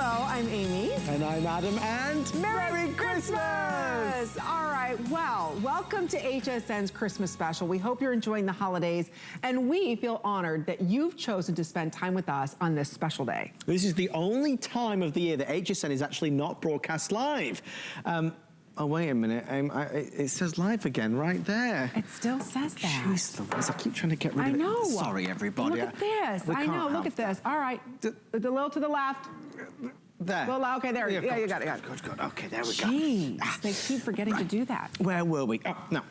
I'm Amy. And I'm Adam, and Merry Christmas! All right, well, welcome to HSN's Christmas special. We hope you're enjoying the holidays, and we feel honored that you've chosen to spend time with us on this special day. This is the only time of the year that HSN is actually not broadcast live. Oh, wait a minute. It says live again right there. It still says that. Jeez Louise, I keep trying to get rid of it. I know. Sorry, everybody. Look at this. I know, look at this. All right, a little to the left. There. Well, okay, there. Yeah, you got it. Good. Okay, there we go. Jeez, they keep forgetting to do that. Where were we? Oh, no.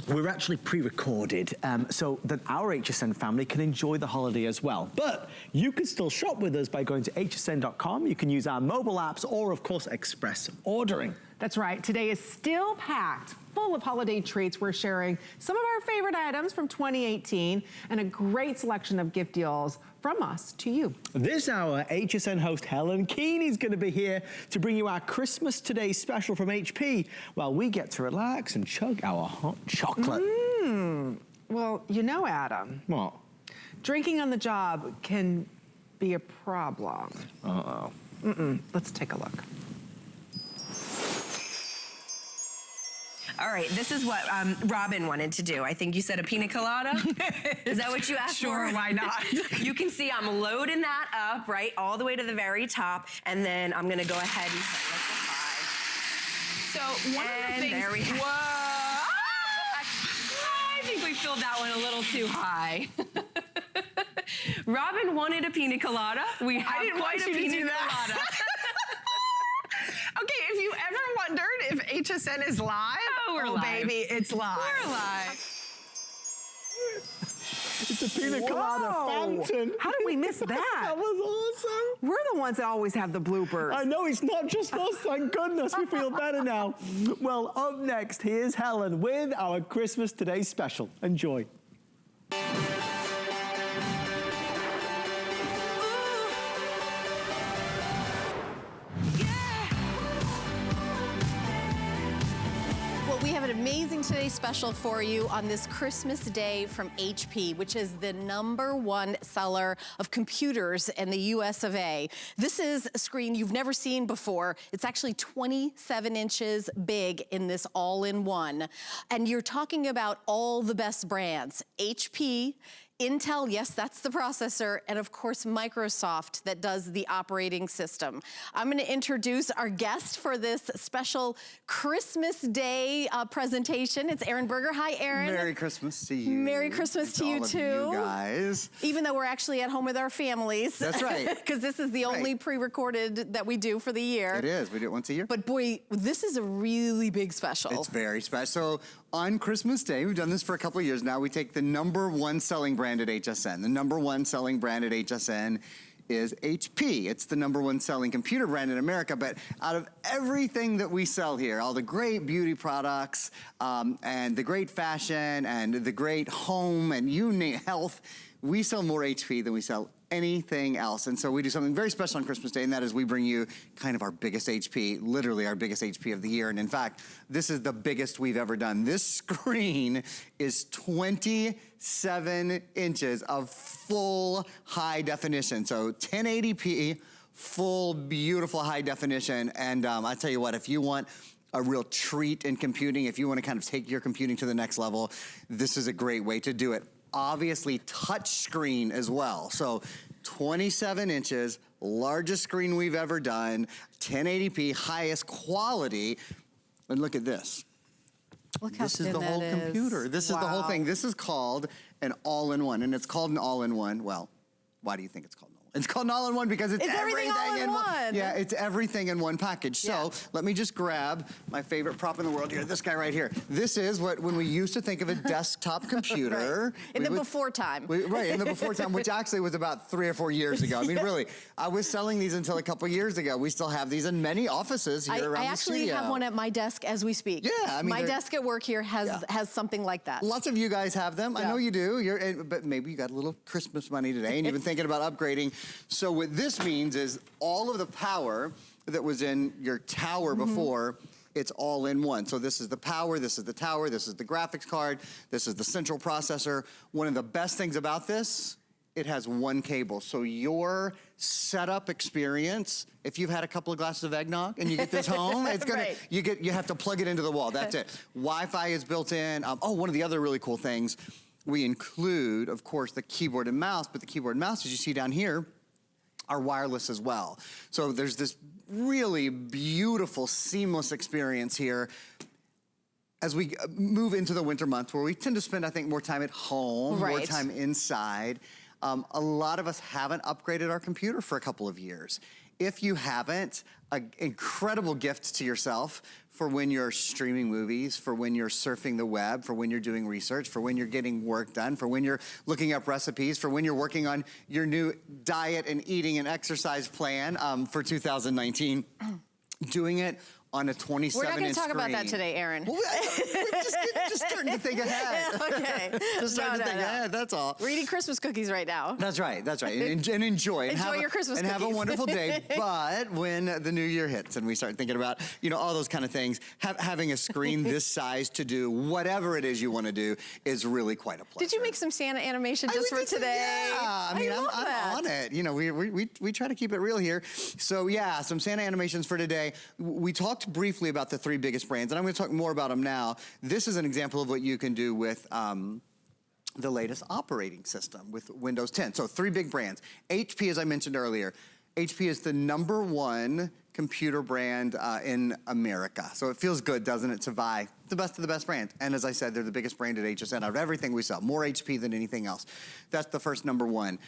We're actually pre-recorded so that our HSN family can enjoy the holiday as well. But you can still shop with us by going to hsn.com. You can use our mobile apps or, of course, express ordering. That's right. Today is still packed full of holiday treats. We're sharing some of our favorite items from 2018 and a great selection of gift deals from us to you. This hour, HSN host Helen Keeney is going to be here to bring you our Christmas Today special from HP while we get to relax and chug our hot chocolate. Well, you know, Adam. What? Drinking on the job can be a problem. Uh-oh. Let's take a look. All right, this is what Robin wanted to do. I think you said a pina colada. Is that what you asked for? Sure, why not? You can see I'm loading that up, right, all the way to the very top, and then I'm gonna go ahead and hit liquefy. So one of the things. There we have. Whoa! I think we filled that one a little too high. Robin wanted a pina colada. We have quite a pina colada. Okay, if you ever wondered if HSN is live, we're live. Baby, it's live. We're live. It's a pina colada fountain. How did we miss that? That was awesome. We're the ones that always have the bloopers. I know, it's not just us, thank goodness. We feel better now. Well, up next, here's Helen with our Christmas Today special. Enjoy. We have an amazing Today special for you on this Christmas Day from HP, which is the #1 seller of computers in the US of A. This is a screen you've never seen before. It's actually 27 inches big in this all-in-one. And you're talking about all the best brands. HP, Intel, yes, that's the processor, and of course Microsoft that does the operating system. I'm gonna introduce our guest for this special Christmas Day presentation. It's Aaron Berger. Hi, Aaron. Merry Christmas to you. Merry Christmas to you too. You guys. Even though we're actually at home with our families. That's right. Because this is the only pre-recorded that we do for the year. It is, we do it once a year. But boy, this is a really big special. It's very special. So on Christmas Day, we've done this for a couple of years now, we take the #1 selling brand at HSN. The #1 selling brand at HSN is HP. It's the #1 selling computer brand in America, but out of everything that we sell here, all the great beauty products, and the great fashion, and the great home, and you name health, we sell more HP than we sell anything else. And so we do something very special on Christmas Day, and that is we bring you kind of our biggest HP, literally our biggest HP of the year. And in fact, this is the biggest we've ever done. This screen is 27 inches of full high definition. So 1080p, full, beautiful high definition. And I tell you what, if you want a real treat in computing, if you want to kind of take your computing to the next level, this is a great way to do it. Obviously touch screen as well. So 27 inches, largest screen we've ever done, 1080p, highest quality. And look at this. Look how this is thin the whole that computer. is. This is the whole thing. This is called an all-in-one, and it's called an all-in-one. Well, why do you think it's called an all-in-one? It's called an all-in-one because it's everything all in one. Yeah, it's everything in one package. So let me just grab my favorite prop in the world here, this guy right here. This is what, when we used to think of a desktop computer. Right. In the before time. Right, in the before time, which actually was about 3 or 4 years ago. I mean, really, I was selling these until a couple years ago. We still have these in many offices here around I the studio. actually have one at my desk as we speak. Yeah, I mean, my desk at work here has something like that. Lots of you guys have them. Yeah. I know you do. But maybe you got a little Christmas money today and you've been thinking about upgrading. So what this means is all of the power that was in your tower before, it's all in one. So this is the power, this is the tower, this is the graphics card, this is the central processor. One of the best things about this, it has one cable. So your setup experience. If you've had a couple of glasses of eggnog and you get this home, it's gonna, Right. you have to plug it into the wall, that's it. Wi-Fi is built in. One of the other really cool things, we include, of course, the keyboard and mouse, but the keyboard and mouse, as you see down here, are wireless as well. So there's this really beautiful, seamless experience here. As we move into the winter months, where we tend to spend, I think, more time at home, more Right. time inside, a lot of us haven't upgraded our computer for a couple of years. If you haven't, an incredible gift to yourself for when you're streaming movies, for when you're surfing the web, for when you're doing research, for when you're getting work done, for when you're looking up recipes, for when you're working on your new diet and eating and exercise plan for 2019. Doing it on a 27-inch screen. We're not going to talk about that today, Aaron. Well, we're just starting to think ahead. Okay. Just starting to think ahead, that's all. We're eating Christmas cookies right now. That's right, that's right. And enjoy. Enjoy your Christmas and cookies. have a wonderful day. But when the new year hits and we start thinking about, all those kind of things, having a screen this size to do whatever it is you want to do is really quite a pleasure. Did you make some Santa animation just for today? Yeah, I mean, I'm on it. We try to keep it real here. So yeah, some Santa animations for today. We talked briefly about the 3 biggest brands, and I'm going to talk more about them now. This is an example of what you can do with the latest operating system with Windows 10. So 3 big brands. HP, as I mentioned earlier, HP is the #1 computer brand in America. So it feels good, doesn't it, to buy the best of the best brands. And as I said, they're the biggest brand at HSN out of everything we sell. More HP than anything else. That's the first #1.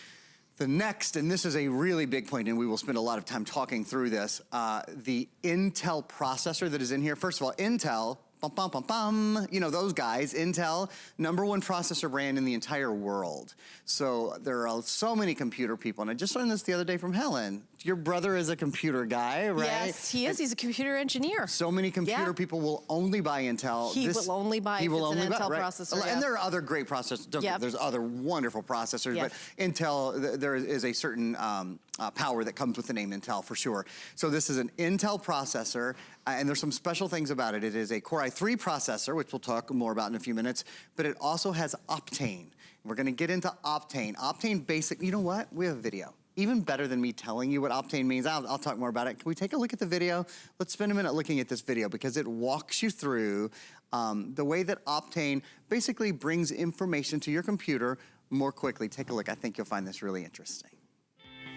The next, and this is a really big point, and we will spend a lot of time talking through this, the Intel processor that is in here. First of all, Intel, bum, bum, bum, bum, those guys, Intel, #1 processor brand in the entire world. So there are so many computer people, and I just learned this the other day from Helen. Your brother is a computer guy, right? Yes, he is. He's a computer engineer. So many computer people will only buy Intel. He will only buy if it's an Intel processor. And Yeah. there are other great processors. There's other wonderful processors, Yes. but Intel, there is a certain power that comes with the name Intel for sure. So this is an Intel processor, and there's some special things about it. It is a Core i3 processor, which we'll talk more about in a few minutes, but it also has Optane. We're gonna get into Optane. Optane basic, you know what? We have a video. Even better than me telling you what Optane means, I'll talk more about it. Can we take a look at the video? Let's spend a minute looking at this video because it walks you through the way that Optane basically brings information to your computer more quickly. Take a look, I think you'll find this really interesting.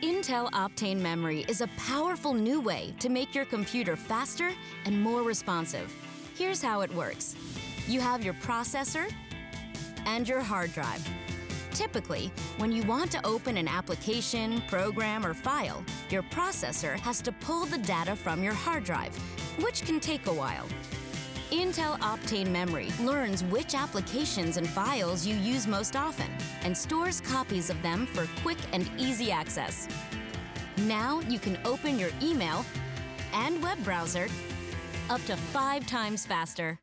Intel Optane Memory is a powerful new way to make your computer faster and more responsive. Here's how it works. You have your processor and your hard drive. Typically, when you want to open an application, program, or file, your processor has to pull the data from your hard drive, which can take a while. Intel Optane Memory learns which applications and files you use most often and stores copies of them for quick and easy access. Now you can open your email and web browser up to 5 times faster.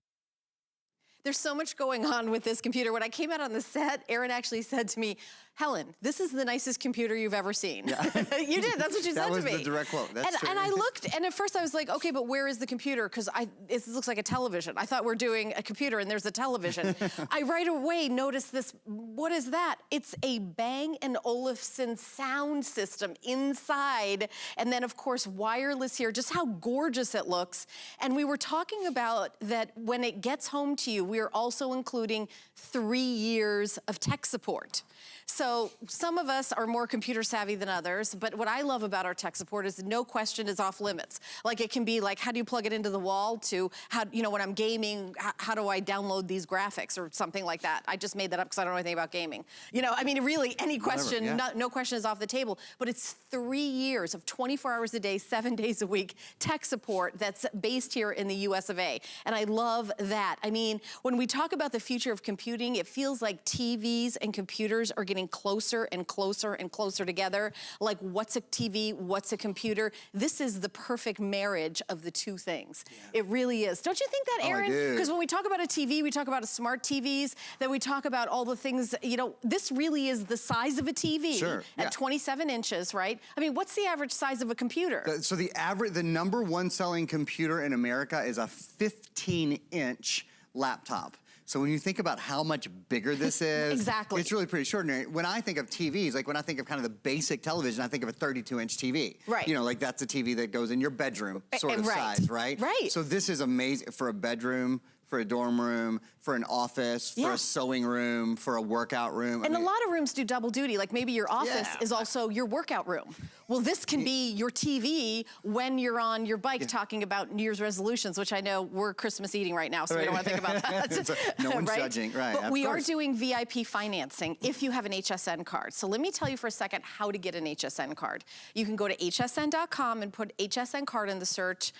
There's so much going on with this computer. When I came out on the set, Aaron actually said to me, Helen, this is the nicest computer you've ever seen. Yeah. You did, that's what you said to me. That was the direct quote, that's true. And I looked, and at first I was like, okay, but where is the computer? Because this looks like a television. I thought we're doing a computer and there's a television. I right away noticed this, what is that? It's a Bang & Olufsen sound system inside. And then of course, wireless here, just how gorgeous it looks. And we were talking about that when it gets home to you, we are also including 3 years of tech support. So some of us are more computer savvy than others, but what I love about our tech support is no question is off limits. Like it can be like, how do you plug it into the wall to how, when I'm gaming, how do I download these graphics or something like that? I just made that up because I don't know anything about gaming. I mean, really any question, no question is off the table, but it's 3 years of 24 hours a day, 7 days a week tech support that's based here in the US of A. And I love that. I mean, when we talk about the future of computing, it feels like TVs and computers are getting closer and closer and closer together. Like what's a TV, what's a computer? This is the perfect marriage of the two things. Yeah. It really is. Don't you think that, Aaron? Because when we talk about a TV, we talk about smart TVs, then we talk about all the things, this really is the size of a TV at 27 inches, right? I mean, what's the average size of a computer? So the #1 selling computer in America is a 15-inch laptop. So when you think about how much bigger this is, Exactly. it's really pretty extraordinary. When I think of TVs, like when I think of kind of the basic television, I think of a 32-inch TV. Right. You know, like that's a TV that goes in your bedroom sort of Right. size, right? Right. So this is amazing for a bedroom, for a dorm room, for an office, for Yeah. a sewing room, for a workout room. And a lot of rooms do double duty. Like maybe your office Yeah. is also your workout room. Well, this can be your TV when you're on your bike talking about New Year's resolutions, which I know we're Christmas eating right now, so we don't want to think about that. So no one's right? judging, right? But of we course. are doing VIP financing if you have an HSN card. So let me tell you for a second how to get an HSN card. You can go to hsn.com and put HSN card in the search,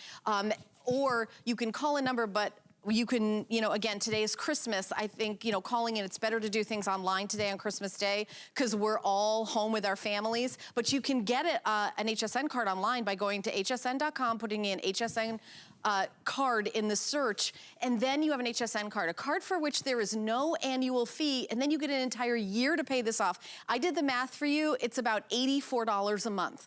or you can call a number, but you can, you know, again, today is Christmas. I think, you know, calling in, it's better to do things online today on Christmas Day because we're all home with our families. But you can get an HSN card online by going to hsn.com, putting in HSN card in the search, and then you have an HSN card, a card for which there is no annual fee, and then you get an entire year to pay this off. I did the math for you. It's about $84 a month.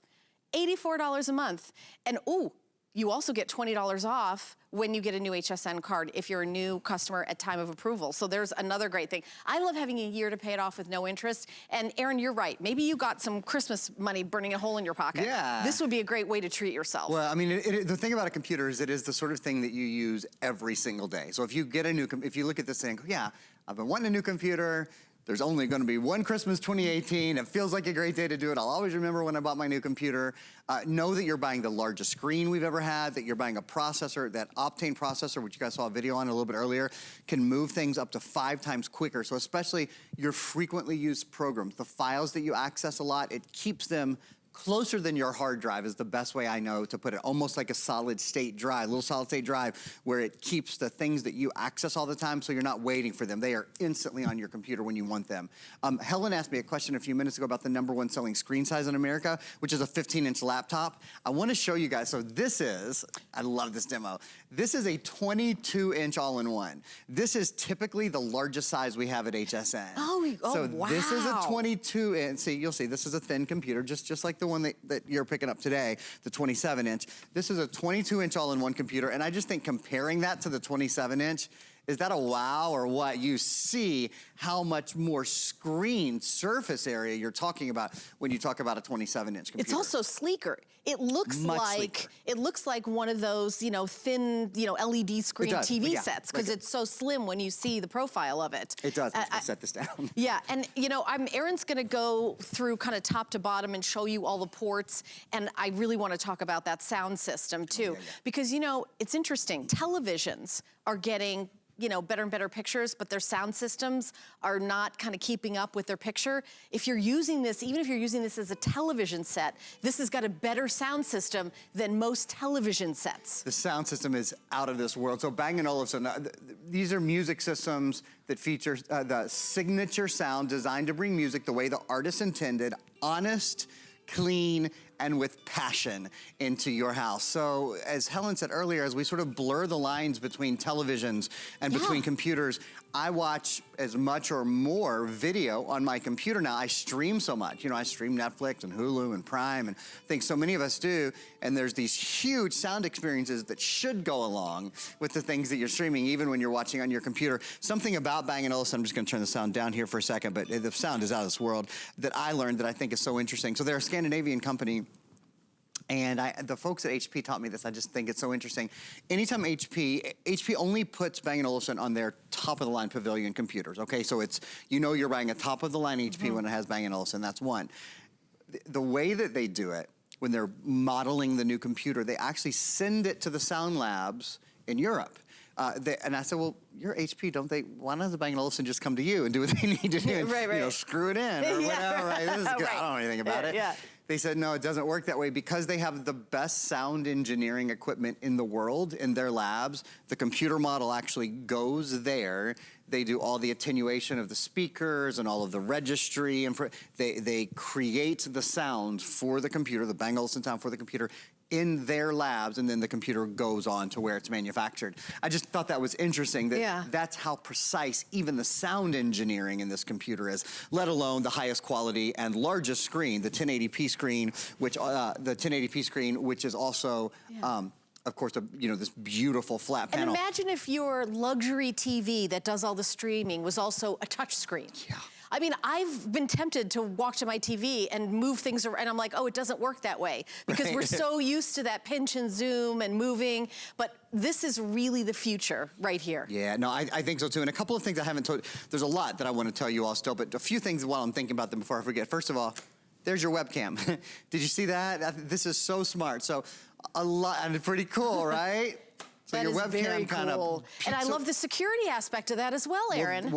$84 a month. And ooh, you also get $20 off when you get a new HSN card if you're a new customer at time of approval. So there's another great thing. I love having a year to pay it off with no interest. And Aaron, you're right. Maybe you got some Christmas money burning a hole in your pocket. Yeah. This would be a great way to treat yourself. Well, I mean, the thing about a computer is it is the sort of thing that you use every single day. So if you get a new, if you look at this and go, yeah, I've been wanting a new computer. There's only going to be one Christmas 2018. It feels like a great day to do it. I'll always remember when I bought my new computer. Know that you're buying the largest screen we've ever had, that you're buying a processor, that Optane processor, which you guys saw a video on a little bit earlier, can move things up to 5 times quicker. So especially your frequently used programs, the files that you access a lot, it keeps them closer than your hard drive is the best way I know to put it. Almost like a solid state drive, little solid state drive, where it keeps the things that you access all the time so you're not waiting for them. They are instantly on your computer when you want them. Helen asked me a question a few minutes ago about the #1 selling screen size in America, which is a 15-inch laptop. I want to show you guys. So this is, I love this demo. This is a 22-inch all-in-one. This is typically the largest size we have at HSN. So wow. this is a 22-inch. See, you'll see, this is a thin computer, just like the one that you're picking up today, the 27-inch. This is a 22-inch all-in-one computer, and I just think comparing that to the 27-inch, is that a wow or what? You see how much more screen surface area you're talking about when you talk about a 27-inch computer. It's also sleeker. It looks like one of those, you know, thin, you know, LED screen TV sets because it's so slim when you see the profile of it. It does. I set this down. Yeah, and you know, Aaron's gonna go through kind of top to bottom and show you all the ports, and I really want to talk about that sound system too, because you know, it's interesting. Televisions are getting, you know, better and better pictures, but their sound systems are not kind of keeping up with their picture. If you're using this, even if you're using this as a television set, this has got a better sound system than most television sets. The sound system is out of this world. So Bang & Olufsen, these are music systems that feature the signature sound designed to bring music the way the artist intended, honest, clean, and with passion into your house. So as Helen said earlier, as we sort of blur the lines between televisions and between computers, I watch as much or more video on my computer now. I stream so much. You know, I stream Netflix and Hulu and Prime and I think so many of us do. And there's these huge sound experiences that should go along with the things that you're streaming, even when you're watching on your computer. Something about Bang & Olufsen, I'm just gonna turn the sound down here for a second, but the sound is out of this world, that I learned that I think is so interesting. So they're a Scandinavian company. And the folks at HP taught me this. I just think it's so interesting. Anytime HP only puts Bang & Olufsen on their top-of-the-line Pavilion computers, okay? So it's, you know you're buying a top-of-the-line HP when it has Bang & Olufsen, that's one. The way that they do it, when they're modeling the new computer, they actually send it to the sound labs in Europe. And I said, well, you're HP, don't they? Why doesn't Bang & Olufsen just come to you and do what they need to do? And, you know, screw it in or whatever, right? This is good. I don't know anything about it. They said, no, it doesn't work that way because they have the best sound engineering equipment in the world in their labs. The computer model actually goes there. They do all the attenuation of the speakers and all of the registry. And they create the sound for the computer, the Bang & Olufsen sound for the computer, in their labs, and then the computer goes on to where it's manufactured. I just thought that was interesting that that's how precise even the sound engineering in this computer is, let alone the highest quality and largest screen, the 1080p screen, which is also of course, this beautiful flat panel. And imagine if your luxury TV that does all the streaming was also a touch screen. Yeah. I mean, I've been tempted to walk to my TV and move things around, and I'm like, oh, it doesn't work that way, because we're so used to that pinch and zoom and moving, but this is really the future right here. Yeah, no, I think so too. And a couple of things I haven't told, there's a lot that I want to tell you all still, but a few things while I'm thinking about them before I forget. First of all, there's your webcam. Did you see that? This is so smart. So a lot, and pretty cool, right? So that your is webcam very kind cool. of. And I love the security aspect of that as well, Aaron.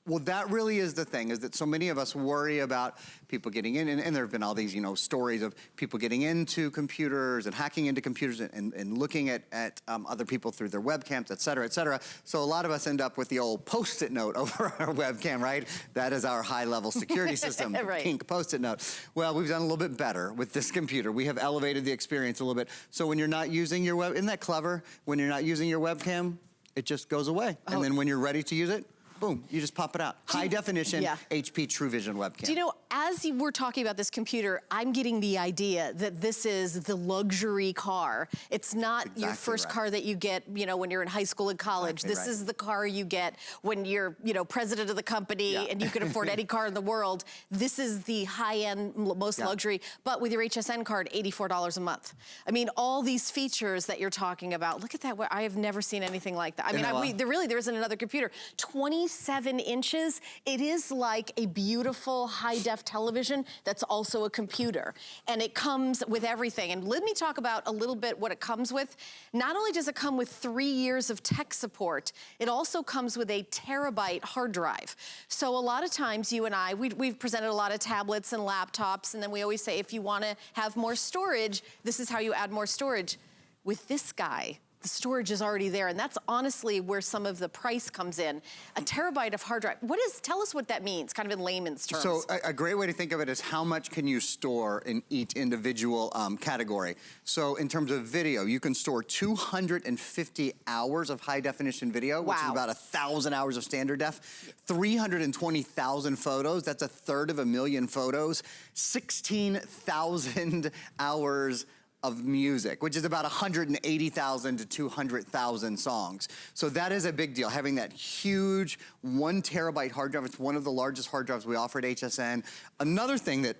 Well, that really is the thing, is that so many of us worry about people getting in, and there have been all these, stories of people getting into computers and hacking into computers and looking at other people through their webcams, et cetera, et cetera. So a lot of us end up with the old Post-it note over our webcam, right? That is our high-level security system, right. pink Post-it note. Well, we've done a little bit better with this computer. We have elevated the experience a little bit. So when you're not using your isn't that clever? When you're not using your webcam, it just goes away. Oh. And then when you're ready to use it, boom, you just pop it out. High definition, yeah. HP True Vision webcam. Do you know, as we're talking about this computer, I'm getting the idea that this is the luxury car. It's not your first car that you get, when you're in high school and college. This is the car you get when you're, president of the company and you can afford any car in the world. This is the high-end, most luxury. But with your HSN card, $84 a month. I mean, all these features that you're talking about, look at that. I have never seen anything like that. I mean, there isn't another computer. 27 inches. It is like a beautiful high-def television that's also a computer. And it comes with everything. And let me talk about a little bit what it comes with. Not only does it come with 3 years of tech support, it also comes with a terabyte hard drive. So a lot of times you and I, we've presented a lot of tablets and laptops, and then we always say, if you want to have more storage, this is how you add more storage. With this guy, the storage is already there, and that's honestly where some of the price comes in. A terabyte of hard drive. Tell us what that means, kind of in layman's terms. So a great way to think of it is how much can you store in each individual category. So in terms of video, you can store 250 hours of high definition video, which is about 1,000 hours of standard def, 320,000 photos, that's 1/3 of a million photos, 16,000 hours of music, which is about 180,000 to 200,000 songs. So that is a big deal, having that huge 1 terabyte hard drive. It's one of the largest hard drives we offer at HSN. Another thing that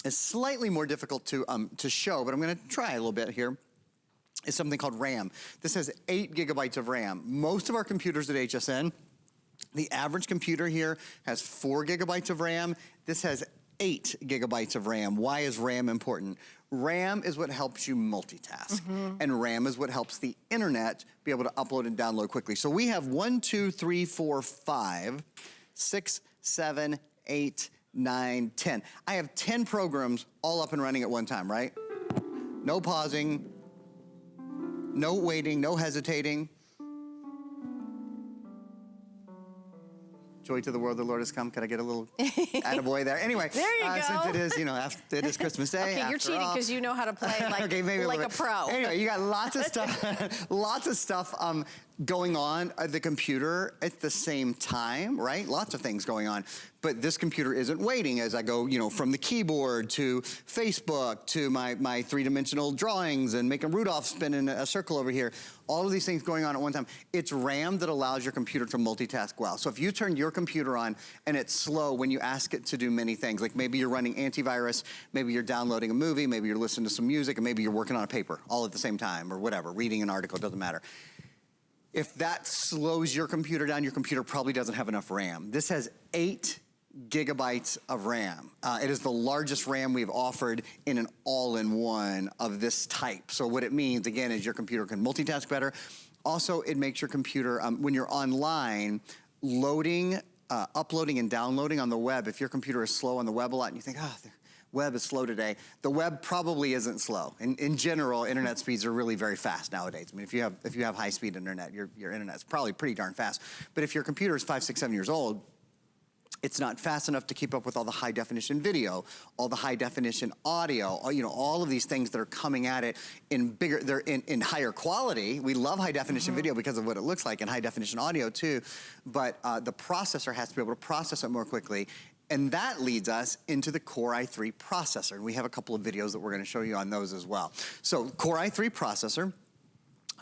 is slightly more difficult to show, but I'm gonna try a little bit here, is something called RAM. This has 8 gigabytes of RAM. Most of our computers at HSN, the average computer here has 4 gigabytes of RAM. This has 8 gigabytes of RAM. Why is RAM important? RAM is what helps you multitask. And RAM is what helps the internet be able to upload and download quickly. So we have 1, 2, 3, 4, 5, 6, 7, 8, 9, 10. I have 10 programs all up and running at one time, right? No pausing, no waiting, no hesitating. Joy to the world, the Lord has come. Can I get a little attaboy there? Anyway, there you go. Since it is, it is Christmas Day. Okay, you're cheating because you know how to play like, like a pro. Anyway, you got lots of stuff, lots of stuff going on at the computer at the same time, right? Lots of things going on. But this computer isn't waiting as I go, from the keyboard to Facebook to my three-dimensional drawings and making Rudolph spin in a circle over here. All of these things going on at one time. It's RAM that allows your computer to multitask well. So if you turn your computer on and it's slow when you ask it to do many things, like maybe you're running antivirus, maybe you're downloading a movie, maybe you're listening to some music, and maybe you're working on a paper all at the same time or whatever, reading an article, doesn't matter. If that slows your computer down, your computer probably doesn't have enough RAM. This has 8 gigabytes of RAM. It is the largest RAM we've offered in an all-in-one of this type. So what it means, again, is your computer can multitask better. Also, it makes your computer, when you're online, loading, uploading and downloading on the web, if your computer is slow on the web a lot and you think, the web is slow today, the web probably isn't slow. In general, internet speeds are really very fast nowadays. I mean, if you have high-speed internet, your internet's probably pretty darn fast. But if your computer is 5, 6, 7 years old, it's not fast enough to keep up with all the high definition video, all the high definition audio, all of these things that are coming at it in bigger, they're in higher quality. We love high definition video because of what it looks like, and high definition audio too. But the processor has to be able to process it more quickly. And that leads us into the Core i3 processor. And we have a couple of videos that we're gonna show you on those as well. So Core i3 processor,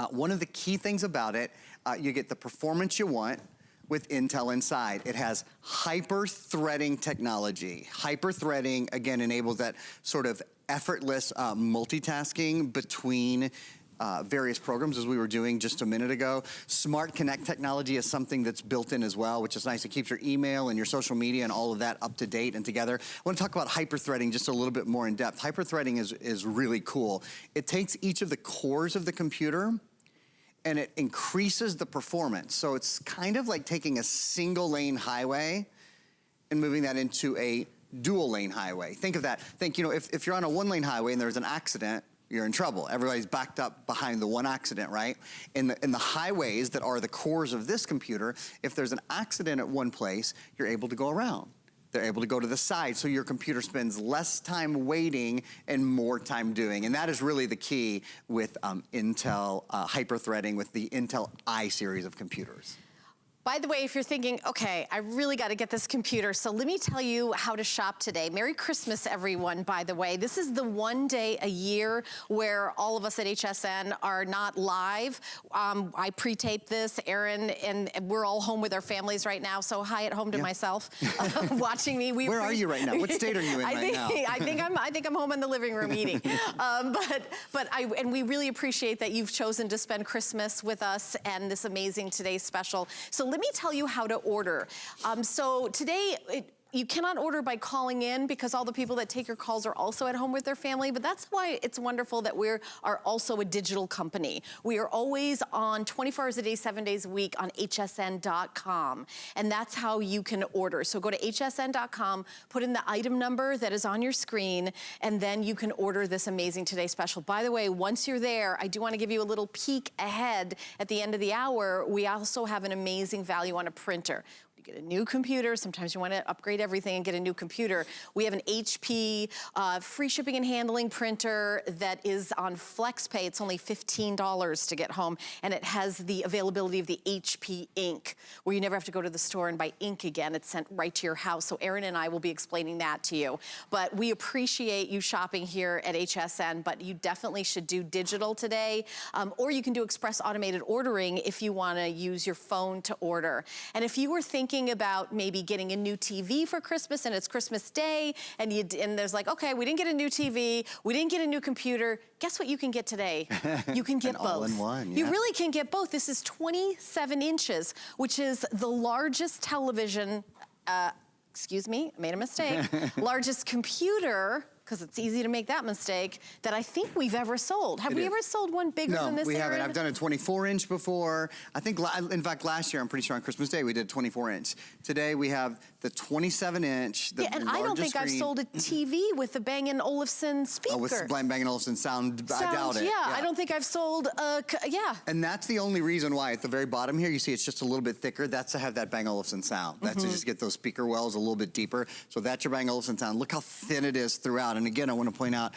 one of the key things about it, you get the performance you want with Intel inside. It has hyper-threading technology. Hyper-threading, again, enables that sort of effortless multitasking between various programs, as we were doing just a minute ago. Smart Connect technology is something that's built in as well, which is nice. It keeps your email and your social media and all of that up to date and together. I want to talk about hyper-threading just a little bit more in depth. Hyper-threading is really cool. It takes each of the cores of the computer and it increases the performance. So it's kind of like taking a single lane highway and moving that into a dual lane highway. Think of that. Think, you know, if you're on a one lane highway and there's an accident, you're in trouble. Everybody's backed up behind the one accident, right? In the highways that are the cores of this computer, if there's an accident at one place, you're able to go around. They're able to go to the side, so your computer spends less time waiting and more time doing. And that is really the key with Intel hyper-threading with the Intel I series of computers. By the way, if you're thinking, okay, I really got to get this computer, so let me tell you how to shop today. Merry Christmas, everyone, by the way. This is the one day a year where all of us at HSN are not live. I pre-tape this, Erin, and we're all home with our families right now, so hi at home to myself, watching me. Where are you right now? What state are you in right now? I think I'm home in the living room eating. And we really appreciate that you've chosen to spend Christmas with us and this amazing today's special. So let me tell you how to order. So today, you cannot order by calling in because all the people that take your calls are also at home with their family, but that's why it's wonderful that we are also a digital company. We are always on 24 hours a day, 7 days a week on hsn.com, and that's how you can order. So go to hsn.com, put in the item number that is on your screen, and then you can order this amazing Today Special. By the way, once you're there, I do want to give you a little peek ahead at the end of the hour. We also have an amazing value on a printer. You get a new computer. Sometimes you want to upgrade everything and get a new computer. We have an HP free shipping and handling printer that is on FlexPay. It's only $15 to get home, and it has the availability of the HP ink, where you never have to go to the store and buy ink again. It's sent right to your house. So Erin and I will be explaining that to you. But we appreciate you shopping here at HSN, but you definitely should do digital today, or you can do express automated ordering if you want to use your phone to order. And if you were thinking about maybe getting a new TV for Christmas and it's Christmas Day and there's like, okay, we didn't get a new TV, we didn't get a new computer, guess what you can get today? You can get both. All in one, You really can get both. This is 27 inches, which is the largest television, excuse me, I made a mistake, largest computer, because it's easy to make that mistake, that I think we've ever sold. Have we ever sold one bigger than this? No, we haven't. Erin? I've done a 24-inch before. I think, in fact, last year, I'm pretty sure on Christmas Day, we did 24-inch. Today, we have the 27-inch, the and I don't think I've sold a TV with the Bang & Olufsen speaker. Oh, with Bang & Olufsen sound, I doubt it. Yeah, I don't think I've sold a, And that's the only reason why at the very bottom here, you see it's just a little bit thicker. That's to have that Bang & Olufsen sound. That's to just get those speaker wells a little bit deeper. So that's your Bang & Olufsen sound. Look how thin it is throughout. And again, I want to point out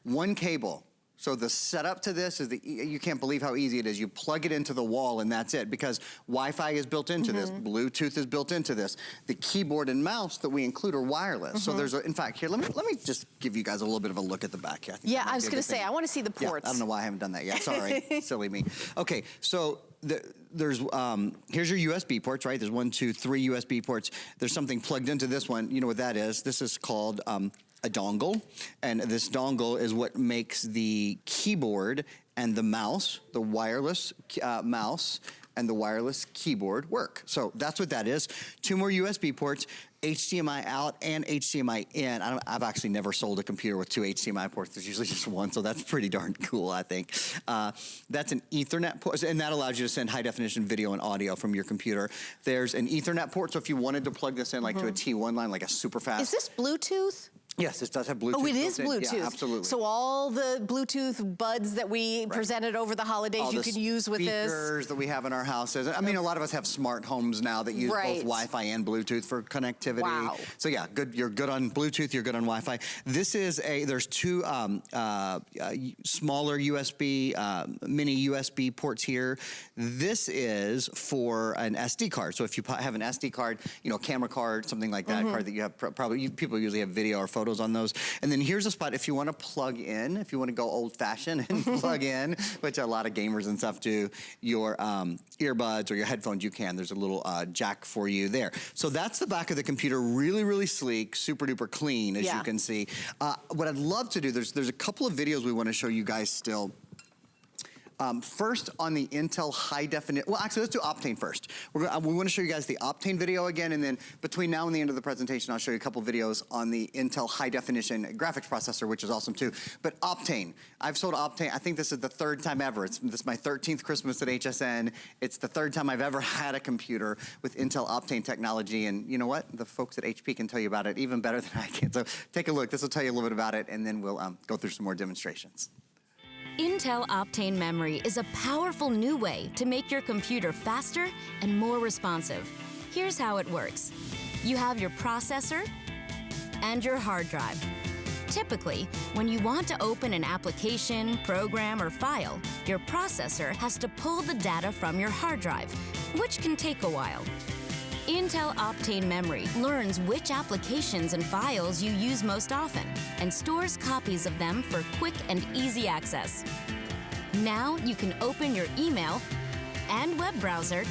one cable. So the setup to this is you can't believe how easy it is. You plug it into the wall and that's it, because Wi-Fi is built into this, Bluetooth is built into this. The keyboard and mouse that we include are wireless. So there's in fact, here, let me just give you guys a little bit of a look at the back here. I was gonna say, I want to see the ports. Yeah, I don't know why I haven't done that yet, sorry, silly me. Okay, so here's your USB ports, right? There's 1, 2, 3 USB ports. There's something plugged into this one. You know what that is? This is called a dongle, and this dongle is what makes the keyboard and the mouse, the wireless mouse and the wireless keyboard work. So that's what that is. 2 more USB ports, HDMI out and HDMI in. I've actually never sold a computer with 2 HDMI ports. There's usually just one, so that's pretty darn cool, I think. That's an Ethernet port, and that allows you to send high-definition video and audio from your computer. There's an Ethernet port, so if you wanted to plug this in like to a T1 line, like a super fast. Is this Bluetooth? Yes, it does have Bluetooth. Oh, it is built in. Bluetooth. Yeah, absolutely. So all the Bluetooth buds that we presented over the holidays, all you the can use with this. speakers that we have in our houses. I mean, a lot of us have smart homes now that use both Wi-Fi and Bluetooth for connectivity. Wow. So yeah, good. You're good on Bluetooth. You're good on Wi-Fi. This is there's two smaller USB, mini USB ports here. This is for an SD card. So if you have an SD card, you know, camera card, something like that, card that you have, probably people usually have video or photos on those. And then here's a spot if you want to plug in, if you want to go old-fashioned and plug in, which a lot of gamers and stuff do, your earbuds or your headphones, you can. There's a little jack for you there. So that's the back of the computer, really, really sleek, super duper clean, as you can see. What I'd love to do, there's a couple of videos we want to show you guys still. First on the Intel high definition, well actually let's do Optane first. We want to show you guys the Optane video again, and then between now and the end of the presentation I'll show you a couple videos on the Intel high definition graphics processor, which is awesome too. But Optane, I've sold Optane, I think this is the 3rd time ever. This is my 13th Christmas at HSN. It's the 3rd time I've ever had a computer with Intel Optane technology, and you know what? The folks at HP can tell you about it even better than I can. So take a look, this will tell you a little bit about it, and then we'll go through some more demonstrations. Intel Optane memory is a powerful new way to make your computer faster and more responsive. Here's how it works. You have your processor and your hard drive. Typically, when you want to open an application, program, or file, your processor has to pull the data from your hard drive, which can take a while. Intel Optane memory learns which applications and files you use most often and stores copies of them for quick and easy access. Now you can open your email and web browser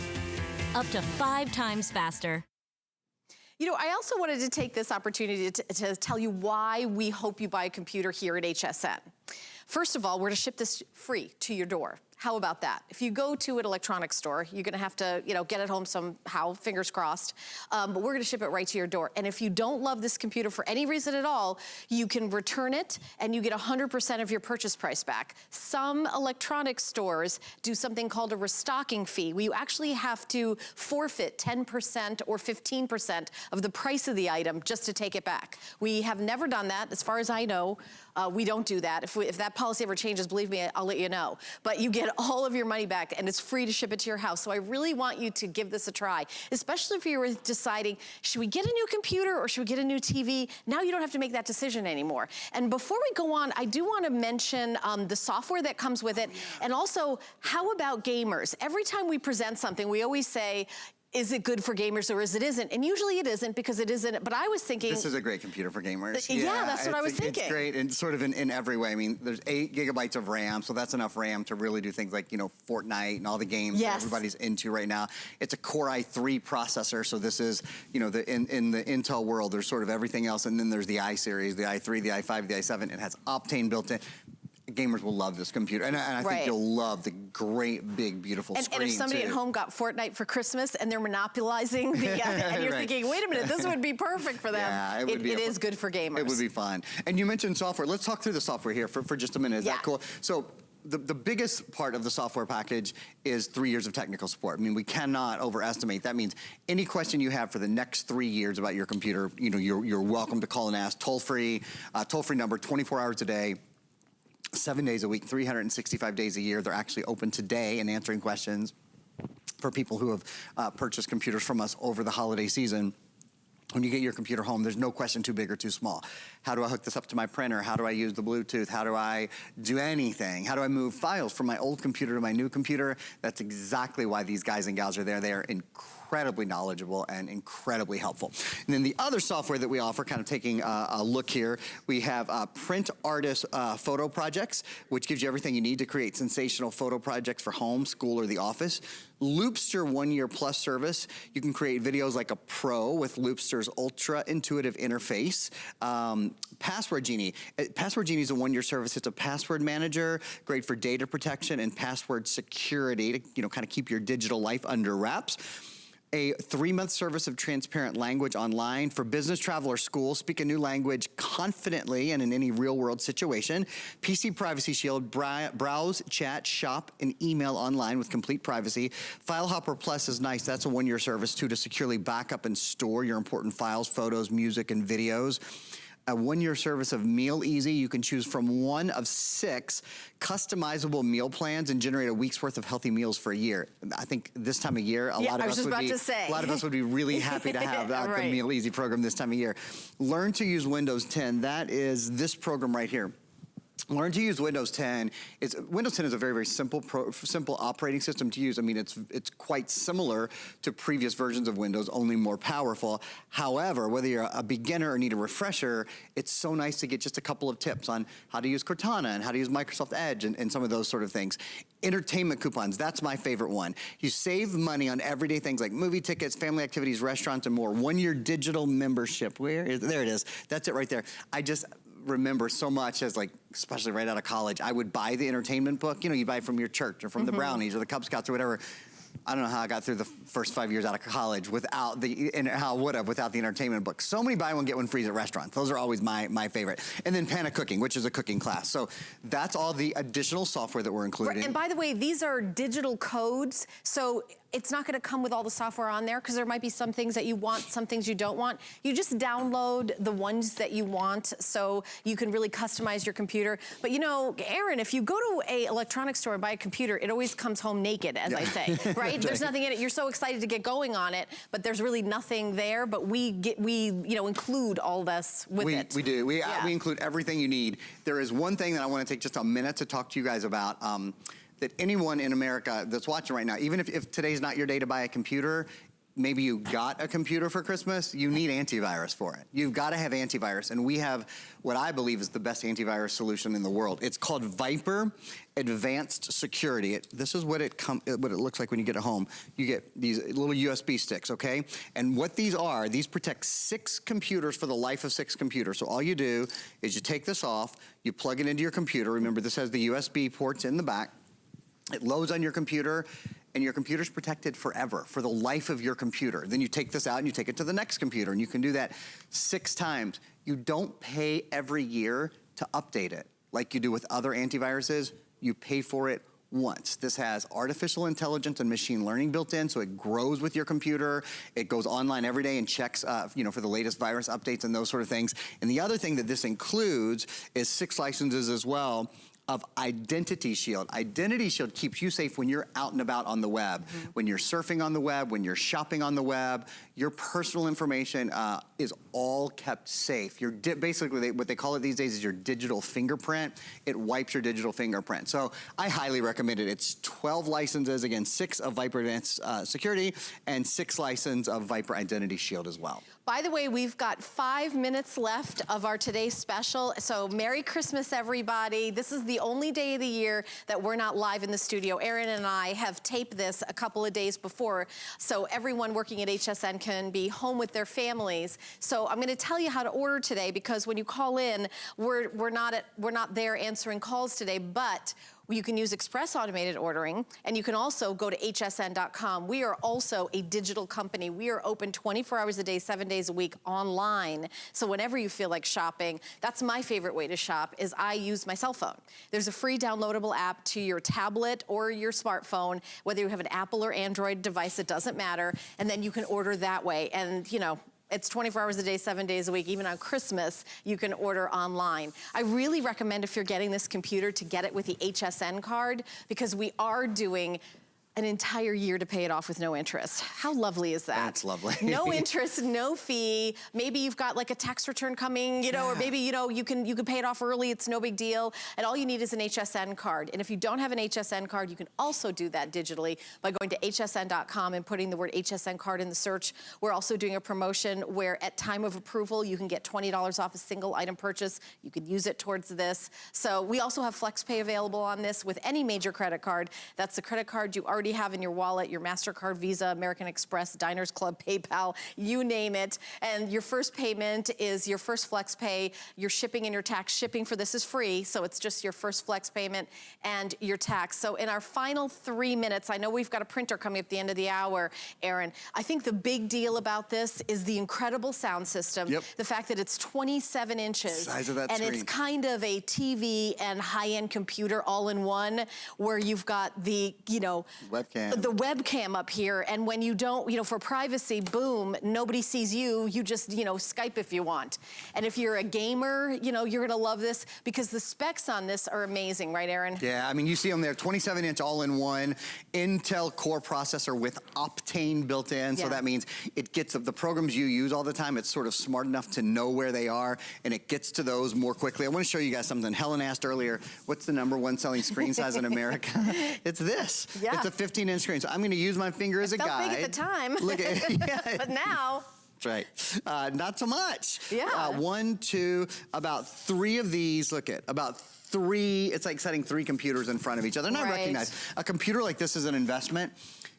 up to 5 times faster. You know, I also wanted to take this opportunity to tell you why we hope you buy a computer here at HSN. First of all, we're to ship this free to your door. How about that? If you go to an electronics store, you're gonna have to, you know, get it home somehow, fingers crossed, but we're gonna ship it right to your door. And if you don't love this computer for any reason at all, you can return it and you get 100% of your purchase price back. Some electronics stores do something called a restocking fee, where you actually have to forfeit 10% or 15% of the price of the item just to take it back. We have never done that, as far as I know. We don't do that. If that policy ever changes, believe me, I'll let you know. But you get all of your money back and it's free to ship it to your house. So I really want you to give this a try, especially if you were deciding, should we get a new computer or should we get a new TV? Now you don't have to make that decision anymore. And before we go on, I do want to mention the software that comes with it. And also, how about gamers? Every time we present something, we always say, is it good for gamers or is it isn't? And usually it isn't because it isn't, but I was thinking— This is a great computer for gamers. Yeah, that's what I was thinking. It's great and sort of in every way. I mean, there's 8 gigabytes of RAM, so that's enough RAM to really do things like, you know, Fortnite and all the games that everybody's into right now. It's a Core i3 processor, so this is, you know, in the Intel world, there's sort of everything else, and then there's the i series, the i3, the i5, the i7. It has Optane built in. Gamers will love this computer, and I think you'll love the great, big, beautiful screen, and if somebody at home got Fortnite for Christmas and they're monopolizing the, and you're thinking, wait a minute, this would be perfect for them. Yeah, it is good for gamers. It would be fun. And you mentioned software. Let's talk through the software here for just a minute. Is that cool? So the biggest part of the software package is 3 years of technical support. I mean, we cannot overestimate. That means any question you have for the next 3 years about your computer, you know, you're welcome to call and ask. Toll-free number, 24 hours a day. 7 days a week, 365 days a year. They're actually open today and answering questions for people who have purchased computers from us over the holiday season. When you get your computer home, there's no question too big or too small. How do I hook this up to my printer? How do I use the Bluetooth? How do I do anything? How do I move files from my old computer to my new computer? That's exactly why these guys and gals are there. They are incredibly knowledgeable and incredibly helpful. And then the other software that we offer, kind of taking a look here, we have Print Artist Photo Projects, which gives you everything you need to create sensational photo projects for home, school, or the office. Loopster 1-year plus service. You can create videos like a pro with Loopster's ultra intuitive interface. Password Genie. Password Genie is a 1-year service. It's a password manager, great for data protection and password security to, you know, kind of keep your digital life under wraps. A 3-month service of transparent language online for business, travel, or school. Speak a new language confidently and in any real-world situation. PC Privacy Shield. Browse, chat, shop, and email online with complete privacy. FileHopper Plus is nice. That's a 1-year service, too, to securely back up and store your important files, photos, music, and videos. a 1-year service of Meal Easy. You can choose from one of 6 customizable meal plans and generate a week's worth of healthy meals for a year. I think this time of year, a lot of us would be really happy to have the Meal Easy program this time of year. Learn to use Windows 10. That is this program right here. Learn to use Windows 10. Windows 10 is a very, very simple operating system to use. I mean, it's quite similar to previous versions of Windows, only more powerful. However, whether you're a beginner or need a refresher, it's so nice to get just a couple of tips on how to use Cortana and how to use Microsoft Edge and some of those sort of things. Entertainment coupons, that's my favorite one. You save money on everyday things like movie tickets, family activities, restaurants, and more. 1-year digital membership. There it is. That's it right there. I just remember so much as, like, especially right out of college, I would buy the entertainment book. You know, you buy it from your church or from the Brownies or the Cub Scouts or whatever. I don't know how I got through the first 5 years out of college without the entertainment book. So many buy one, get one frees at restaurants. Those are always my favorite. And then Panic Cooking, which is a cooking class. So that's all the additional software that we're including. And by the way, these are digital codes. So it's not gonna come with all the software on there because there might be some things that you want, some things you don't want. You just download the ones that you want so you can really customize your computer. But you know, Aaron, if you go to an electronics store and buy a computer, it always comes home naked, as I say, right? There's nothing in it. You're so excited to get going on it, but there's really nothing there. But we include all this with it. We do. We include everything you need. There is one thing that I want to take just a minute to talk to you guys about. That anyone in America that's watching right now, even if today's not your day to buy a computer, maybe you got a computer for Christmas, you need antivirus for it. You've got to have antivirus, and we have what I believe is the best antivirus solution in the world. It's called Viper Advanced Security. This is what it looks like when you get it home. You get these little USB sticks, okay? And what these are, these protect 6 computers for the life of 6 computers. So all you do is you take this off, you plug it into your computer. Remember, this has the USB ports in the back. It loads on your computer, and your computer's protected forever, for the life of your computer. Then you take this out and you take it to the next computer, and you can do that 6 times. You don't pay every year to update it like you do with other antiviruses. You pay for it once. This has artificial intelligence and machine learning built in, so it grows with your computer. It goes online every day and checks, for the latest virus updates and those sort of things. And the other thing that this includes is 6 licenses as well of Identity Shield. Identity Shield keeps you safe when you're out and about on the web. When you're surfing on the web, when you're shopping on the web, your personal information is all kept safe. Basically, what they call it these days is your digital fingerprint. It wipes your digital fingerprint. So I highly recommend it. It's 12 licenses, again, 6 of Viper Advanced Security and 6 licenses of Viper Identity Shield as well. By the way, we've got 5 minutes left of our today's special. So Merry Christmas, everybody. This is the only day of the year that we're not live in the studio. Aaron and I have taped this a couple of days before, so everyone working at HSN can be home with their families. So I'm gonna tell you how to order today, because when you call in, we're not there answering calls today, but you can use express automated ordering, and you can also go to hsn.com. We are also a digital company. We are open 24 hours a day, 7 days a week online. So whenever you feel like shopping, that's my favorite way to shop, is I use my cell phone. There's a free downloadable app to your tablet or your smartphone, whether you have an Apple or Android device, it doesn't matter. And then you can order that way. And it's 24 hours a day, 7 days a week. Even on Christmas, you can order online. I really recommend, if you're getting this computer, to get it with the HSN card, because we are doing an entire year to pay it off with no interest. How lovely is that? That's lovely. No interest, no fee. Maybe you've got like a tax return coming, or maybe you can pay it off early. It's no big deal. And all you need is an HSN card. And if you don't have an HSN card, you can also do that digitally by going to hsn.com and putting the word HSN card in the search. We're also doing a promotion where at time of approval, you can get $20 off a single item purchase. You could use it towards this. So we also have FlexPay available on this with any major credit card. That's the credit card you already have in your wallet, your MasterCard, Visa, American Express, Diners Club, PayPal, you name it. And your first payment is your first flex pay. Your shipping and your tax shipping for this is free, so it's just your first flex payment and your tax. So in our final 3 minutes, I know we've got a printer coming at the end of the hour, Aaron. I think the big deal about this is the incredible sound system. The fact that it's 27 inches. Size of that and screen. It's kind of a TV and high-end computer all in one, where you've got the, Webcam. The webcam up here, and when you don't, you know, for privacy, boom, nobody sees you. You just, you know, Skype if you want. And if you're a gamer, you know, you're gonna love this because the specs on this are amazing, right, Aaron? Yeah, I mean, you see them there, 27-inch all-in-one Intel Core processor with Optane built in. So that means it gets the programs you use all the time. It's sort of smart enough to know where they are, and it gets to those more quickly. I want to show you guys something. Helen asked earlier, what's the #1 selling screen size in America? It's this. Yeah. It's a 15-inch screen. So I'm going to use my finger as a guide. Felt big at the time. Look at yeah. But now. That's right. Not so much. Yeah. 1, 2, about 3 of these. Look at about 3. It's like setting 3 computers in front of each other. And I recognize a computer like this is an investment,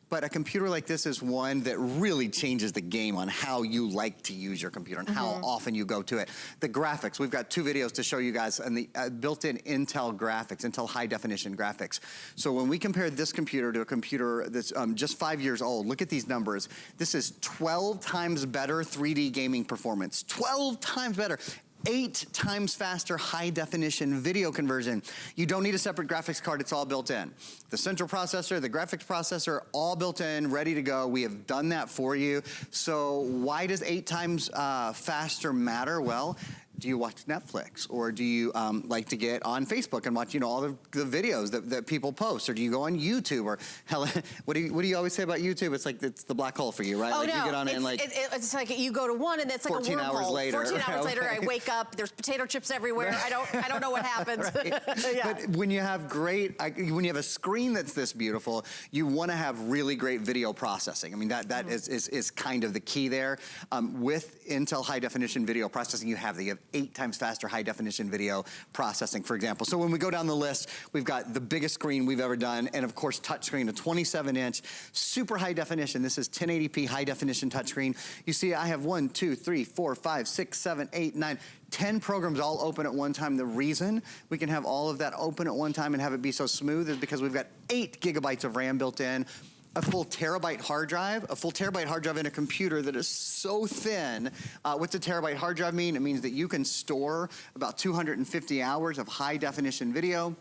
but a computer like this is one that really changes the game on how you like to use your computer and how often you go to it. The graphics, we've got 2 videos to show you guys, and the built-in Intel graphics, Intel high-definition graphics. So when we compare this computer to a computer that's just 5 years old, look at these numbers. This is 12 times better 3D gaming performance. 12 times better. 8 times faster high-definition video conversion. You don't need a separate graphics card, it's all built in. The central processor, the graphics processor, all built in, ready to go. We have done that for you. So why does 8 times faster matter? Well, do you watch Netflix, or do you like to get on Facebook and watch, you know, all the videos that people post, or do you go on YouTube? Or Helen, what do you always say about YouTube? It's like it's the black hole for you, right? Oh, like no, you get on it and like it's like you go to one and it's like a 14 wormhole. hours later. 14 hours later, I wake up. There's potato chips everywhere. I don't know what happens. Yeah. But when you have when you have a screen that's this beautiful, you want to have really great video processing. I mean, that is kind of the key there. With Intel high definition video processing, you have 8 times faster high definition video processing, for example. So when we go down the list, we've got the biggest screen we've ever done, and of course touchscreen, a 27-inch, super high definition. This is 1080p high definition touchscreen. You see, I have 1, 2, 3, 4, 5, 6, 7, 8, 9, 10 programs all open at one time. The reason we can have all of that open at one time and have it be so smooth is because we've got 8 gigabytes of RAM built in, a full terabyte hard drive in a computer that is so thin. What's a terabyte hard drive mean? It means that you can store about 250 hours of high definition video.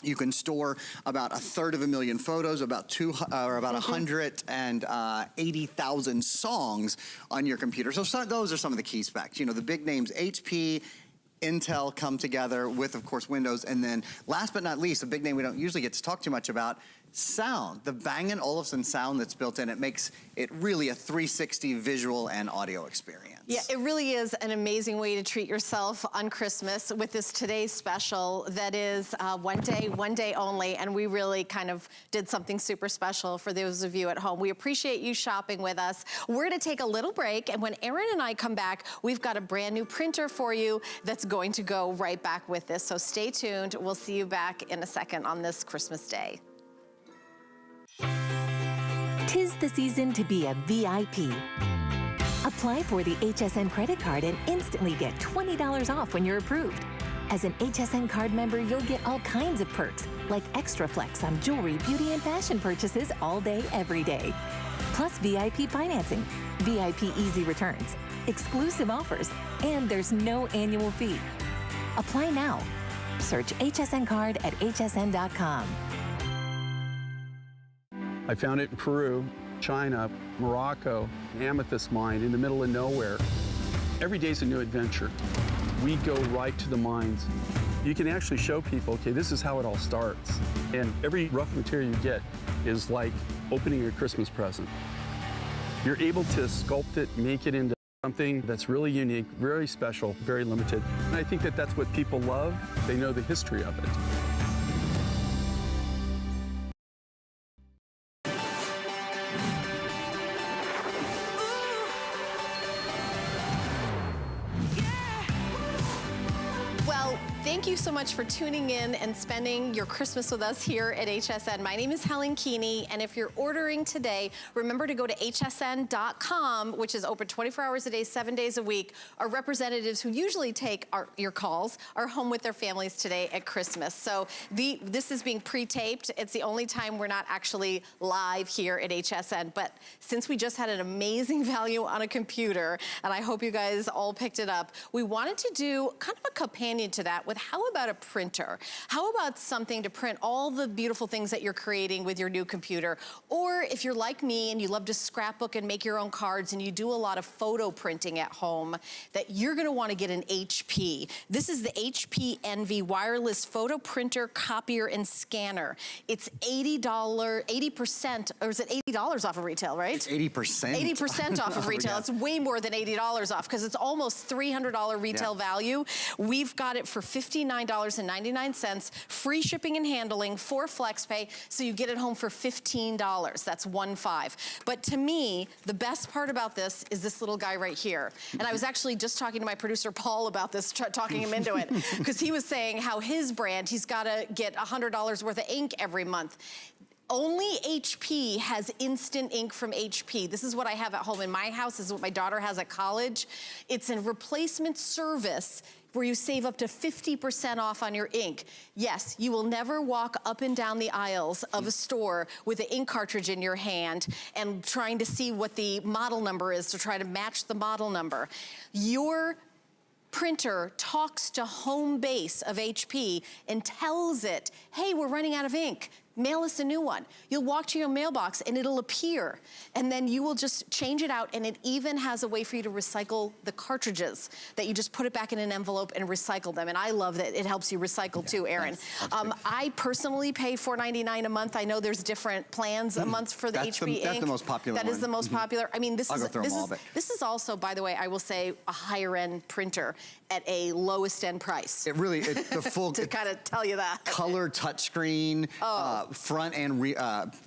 You can store about 1/3 of a million photos, about 180,000 songs on your computer. So those are some of the key specs. You know, the big names, HP, Intel come together with, of course, Windows. And then last but not least, a big name we don't usually get to talk too much about, sound. The Bang & Olufsen sound that's built in, it makes it really a 360 visual and audio experience. Yeah, it really is an amazing way to treat yourself on Christmas with this today's special that is one day only, and we really kind of did something super special for those of you at home. We appreciate you shopping with us. We're gonna take a little break, and when Aaron and I come back, we've got a brand new printer for you that's going to go right back with this. So stay tuned. We'll see you back in a second on this Christmas Day. 'Tis the season to be a VIP. Apply for the HSN credit card and instantly get $20 off when you're approved. As an HSN card member, you'll get all kinds of perks, like extra flex on jewelry, beauty, and fashion purchases all day, every day. Plus VIP financing, VIP easy returns, exclusive offers, and there's no annual fee. Apply now. Search HSN card at hsn.com. I found it in Peru, China, Morocco, amethyst mine in the middle of nowhere. Every day's a new adventure. We go right to the mines. You can actually show people, okay, this is how it all starts. And every rough material you get is like opening a Christmas present. You're able to sculpt it, make it into something that's really unique, very special, very limited. And I think that that's what people love. They know the history of it. Thank you so much for tuning in and spending your Christmas with us here at HSN. My name is Helen Keeney, and if you're ordering today, remember to go to hsn.com, which is open 24 hours a day, 7 days a week. Our representatives who usually take your calls are home with their families today at Christmas. So this is being pre-taped. It's the only time we're not actually live here at HSN. But since we just had an amazing value on a computer, and I hope you guys all picked it up, we wanted to do kind of a companion to that with how about a printer? How about something to print all the beautiful things that you're creating with your new computer? Or if you're like me and you love to scrapbook and make your own cards and you do a lot of photo printing at home, that you're gonna wanna get an HP. This is the HP Envy wireless photo printer, copier, and scanner. It's $80%, or is it $80 off of retail, right? It's 80%. 80% off of retail. Yeah. It's way more than $80 off because it's almost $300 retail value. We've got it for $59.99, free shipping and handling for FlexPay, so you get it home for $15. That's 1-5. But to me, the best part about this is this little guy right here. And I was actually just talking to my producer Paul about this, talking him into it, because he was saying how his brand, he's got to get $100 worth of ink every month. Only HP has instant ink from HP. This is what I have at home in my house. This is what my daughter has at college. It's a replacement service where you save up to 50% off on your ink. Yes, you will never walk up and down the aisles of a store with an ink cartridge in your hand and trying to see what the model number is to try to match the model number. Your printer talks to home base of HP and tells it, hey, we're running out of ink. Mail us a new one. You'll walk to your mailbox and it'll appear, and then you will just change it out, and it even has a way for you to recycle the cartridges, that you just put it back in an envelope and recycle them. And I love that it helps you recycle too, Aaron. I personally pay $4.99 a month. I know there's different plans a month for the HP ink. That's the most popular one. That is the most popular. I mean, this is also, by the way, I will say, a higher end printer at a lowest end price. It really, the full to kind of tell you that. Color touchscreen, front and prints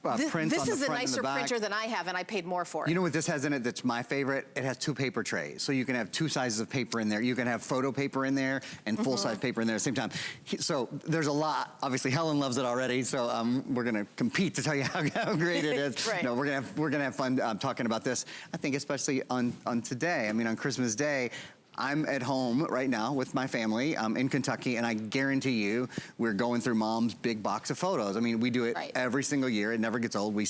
on the front and the back. This is a nicer printer than I have, and I paid more for it. You know what this has in it that's my favorite? It has 2 paper trays. So you can have 2 sizes of paper in there. You can have photo paper in there and full-size paper in there at the same time. So there's a lot. Obviously, Helen loves it already, so we're gonna compete to tell you how great it is. Right. No, we're gonna have fun talking about this. I think especially on today. I mean, on Christmas Day, I'm at home right now with my family in Kentucky, and I guarantee you we're going through Mom's big box of photos. I mean, we do it every single year. It never gets old. We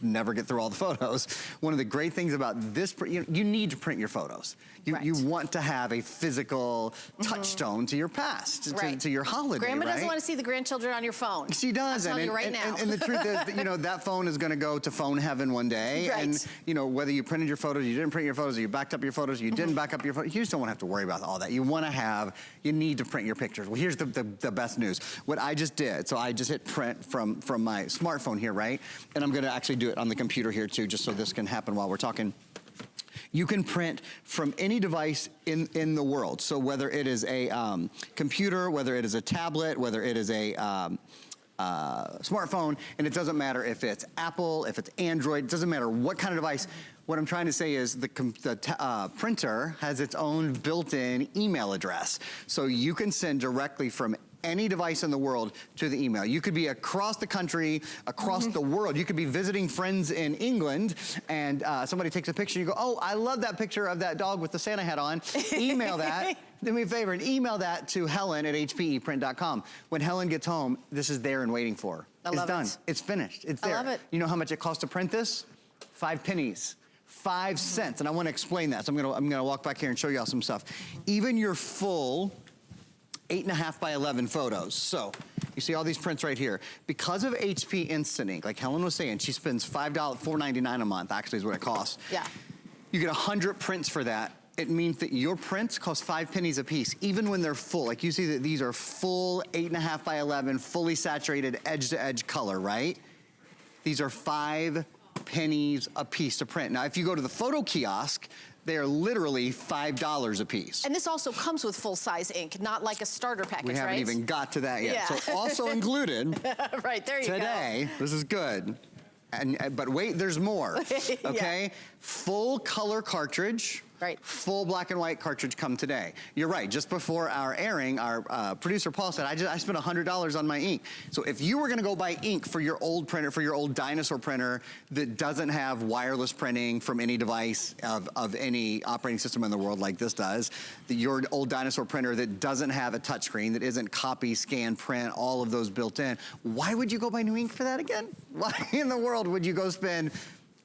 never get through all the photos. One of the great things about this, you need to print your photos. You want to have a physical touchstone to your past, to your holiday, Grandma doesn't want to see the grandchildren on your phone. She does. I'm telling you right now. And the truth is, that, that phone is going to go to phone heaven one day. And, whether you printed your photos, you didn't print your photos, or you backed up your photos, you didn't back up your photos, you just don't want to have to worry about all that. You need to print your pictures. Well, here's the best news. What I just did, so I just hit print from my smartphone here, right? And I'm going to actually do it on the computer here too, just so this can happen while we're talking. You can print from any device in the world. So whether it is a computer, whether it is a tablet, whether it is a smartphone, and it doesn't matter if it's Apple, if it's Android, it doesn't matter what kind of device. What I'm trying to say is the printer has its own built-in email address. So you can send directly from any device in the world to the email. You could be across the country, across the world. You could be visiting friends in England, and somebody takes a picture, and you go, oh, I love that picture of that dog with the Santa hat on. Email that. Do me a favor and email that to Helen at hpeprint.com. When Helen gets home, this is there and waiting for her. I love it. It's done. It's finished. It's there. I love it. You know how much it costs to print this? 5 pennies. 5 cents, and I want to explain that. So I'm gonna walk back here and show y'all some stuff. Even your full 8.5 by 11 photos. So you see all these prints right here. Because of HP Instant Ink, like Helen was saying, she spends $4.99 a month, actually is what it costs. Yeah. You get 100 prints for that. It means that your prints cost 5 pennies a piece, even when they're full. Like you see that these are full 8.5 by 11, fully saturated edge-to-edge color, right? These are 5 pennies a piece to print. Now, if you go to the photo kiosk, they are literally $5 a piece. And this also comes with full-size ink, not like a starter package, right? We haven't even got to that yet. Yeah. So also included right, there you go. Today, this is good. But wait, there's more, okay? Yeah. Full color cartridge. Right. Full black and white cartridge come today. You're right, just before our airing, our producer Paul said, I spent $100 on my ink. So if you were gonna go buy ink for your old printer, for your old dinosaur printer that doesn't have wireless printing from any device of any operating system in the world like this does, your old dinosaur printer that doesn't have a touchscreen, that isn't copy, scan, print, all of those built in, why would you go buy new ink for that again? Why in the world would you go spend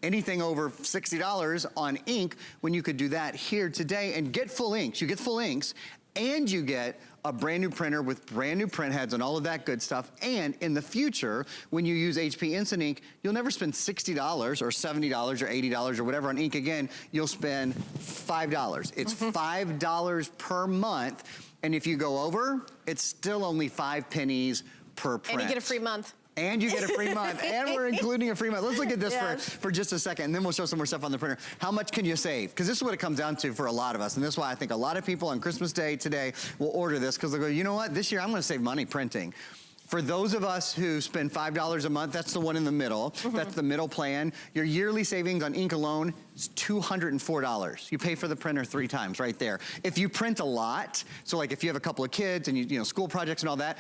anything over $60 on ink when you could do that here today and get full inks? You get full inks and you get a brand new printer with brand new print heads and all of that good stuff. And in the future, when you use HP Instant Ink, you'll never spend $60 or $70 or $80 or whatever on ink again. You'll spend $5. It's $5 per month. And if you go over, it's still only 5 pennies per print. And you get a free month. And you get a free month, and we're including a free month. Let's look at this for just a second, and then we'll show some more stuff on the printer. How much can you save? Because this is what it comes down to for a lot of us, and this is why I think a lot of people on Christmas Day today will order this, because they'll go, you know what, this year I'm gonna save money printing. For those of us who spend $5 a month, that's the one in the middle. That's the middle plan. Your yearly savings on ink alone is $204. You pay for the printer 3 times right there. If you print a lot, so like if you have a couple of kids and you know school projects and all that,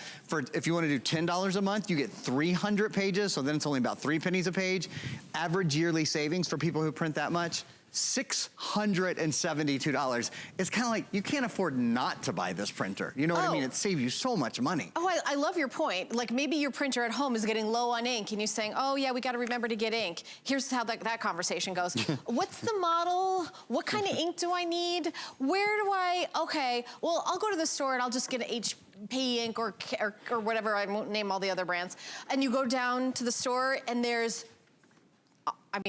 if you want to do $10 a month, you get 300 pages, so then it's only about 3 pennies a page. Average yearly savings for people who print that much, $672. It's kind of like, you can't afford not to buy this printer. You know what I mean? It saves you so much money. Oh, I love your point. Like maybe your printer at home is getting low on ink and you're saying, oh yeah, we got to remember to get ink. Here's how that conversation goes. What's the model? What kind of ink do I need? Where do okay, well, I'll go to the store and I'll just get an HP ink or whatever, I won't name all the other brands. And you go down to the store and there's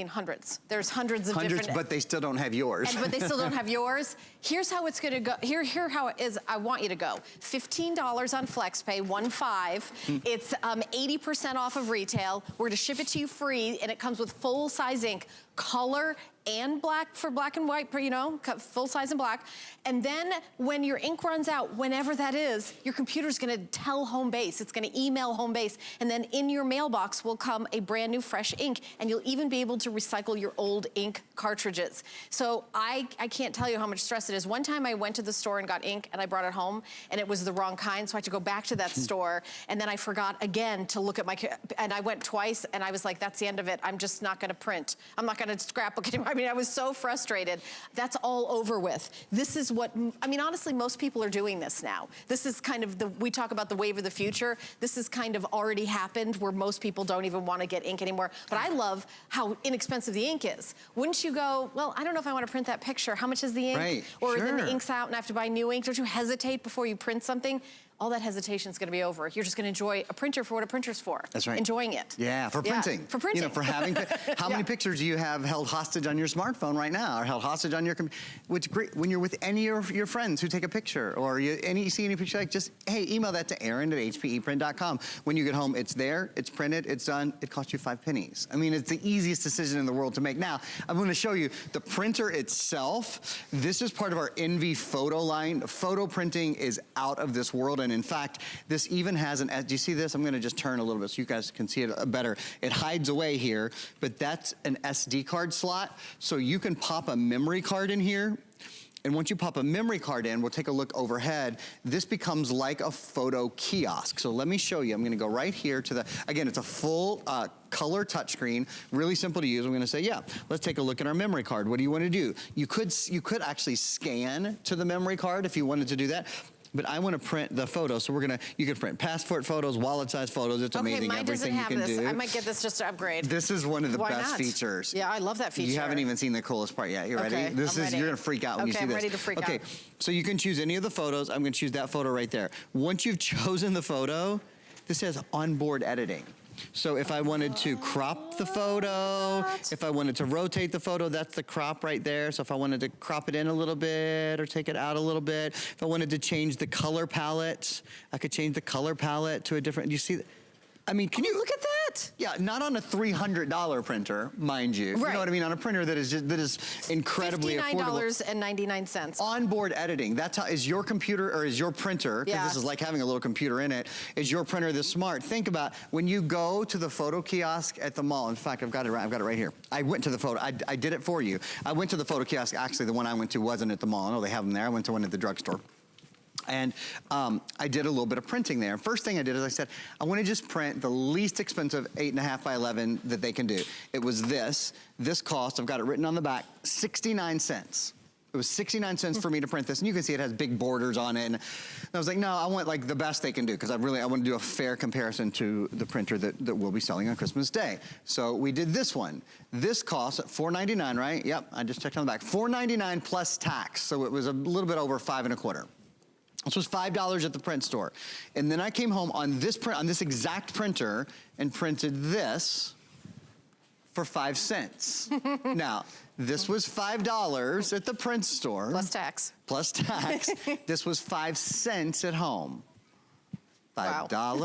hundreds. There's hundreds of different. But they still don't have yours. But they still don't have yours. Here's how it's gonna go. Here how it is, I want you to go. $15 on FlexPay, 15. It's 80% off of retail. We're gonna ship it to you free, and it comes with full-size ink, color and black for black and white, you know, full size and black. And then when your ink runs out, whenever that is, your computer's gonna tell home base. It's gonna email home base. And then in your mailbox will come a brand new fresh ink, and you'll even be able to recycle your old ink cartridges. So I can't tell you how much stress it is. One time I went to the store and got ink and I brought it home and it was the wrong kind. So I had to go back to that store, and then I forgot again to look at and I went twice and I was like, that's the end of it. I'm just not gonna print. I'm not gonna scrapbook anymore. I mean, I was so frustrated. That's all over with. This is what, honestly, most people are doing this now. This is kind of we talk about the wave of the future. This is kind of already happened where most people don't even want to get ink anymore. But I love how inexpensive the ink is. Wouldn't you go, well, I don't know if I want to print that picture. How much is the ink? Right, or then the ink's out and I have to buy new ink. Don't you hesitate before you print something? All that hesitation is going to be over. You're just going to enjoy a printer for what a printer's for. That's right. Enjoying it. Yeah, for printing. For printing. You know, for having, how many pictures do you have held hostage on your smartphone right now, or held hostage on your computer? Which great, when you're with any of your friends who take a picture, or you see any picture, like just, hey, email that to Aaron@hpeprint.com. When you get home, it's there, it's printed, it's done, it costs you 5 pennies. I mean, it's the easiest decision in the world to make. Now, I'm going to show you the printer itself. This is part of our Envy photo line. Photo printing is out of this world, and in fact, this even has do you see this? I'm gonna just turn a little bit so you guys can see it better. It hides away here, but that's an SD card slot. So you can pop a memory card in here. And once you pop a memory card in, we'll take a look overhead. This becomes like a photo kiosk. So let me show you. I'm gonna go right here to again, it's a full color touchscreen, really simple to use. I'm gonna say, yeah, let's take a look at our memory card. What do you wanna do? You could actually scan to the memory card if you wanted to do that. But I want to print the photo, so you can print passport photos, wallet-sized photos. It's amazing everything you can do. I might get this just to upgrade. This is one of the best features. Yeah, I love that feature. You haven't even seen the coolest part yet. You ready? Okay, You're gonna freak out when you see this. Okay, I'm ready to freak out. Okay, so you can choose any of the photos. I'm gonna choose that photo right there. Once you've chosen the photo, this says onboard editing. So if I wanted to crop the photo, if I wanted to rotate the photo, that's the crop right there. So if I wanted to crop it in a little bit or take it out a little bit, if I wanted to change the color palette, I could change the color palette to a different, you see, I mean, can you look at that? Yeah, not on a $300 printer, mind you. Right. You know what I mean? On a printer that is incredibly affordable. $59.99. Onboard editing. That's how is your computer or is your printer? Because this is like having a little computer in it. Is your printer this smart? Think about when you go to the photo kiosk at the mall. In fact, I've got it right here. I went to the photo. I did it for you. I went to the photo kiosk. Actually, the one I went to wasn't at the mall. I know they have them there. I went to one at the drugstore. And I did a little bit of printing there. First thing I did is I said, I want to just print the least expensive 8.5 by 11 that they can do. It was this cost, I've got it written on the back, 69 cents. It was 69 cents for me to print this, and you can see it has big borders on it. And I was like, no, I want like the best they can do, because I want to do a fair comparison to the printer that we'll be selling on Christmas Day. So we did this one. This costs $4.99, right? Yep, I just checked on the back. $4.99 plus tax, so it was a little bit over 5 1/4. This was $5 at the print store. And then I came home on this exact printer and printed this for 5 cents. Now, this was $5 at the print store. Plus tax. Plus tax. This was 5 cents at home. $5. Wow.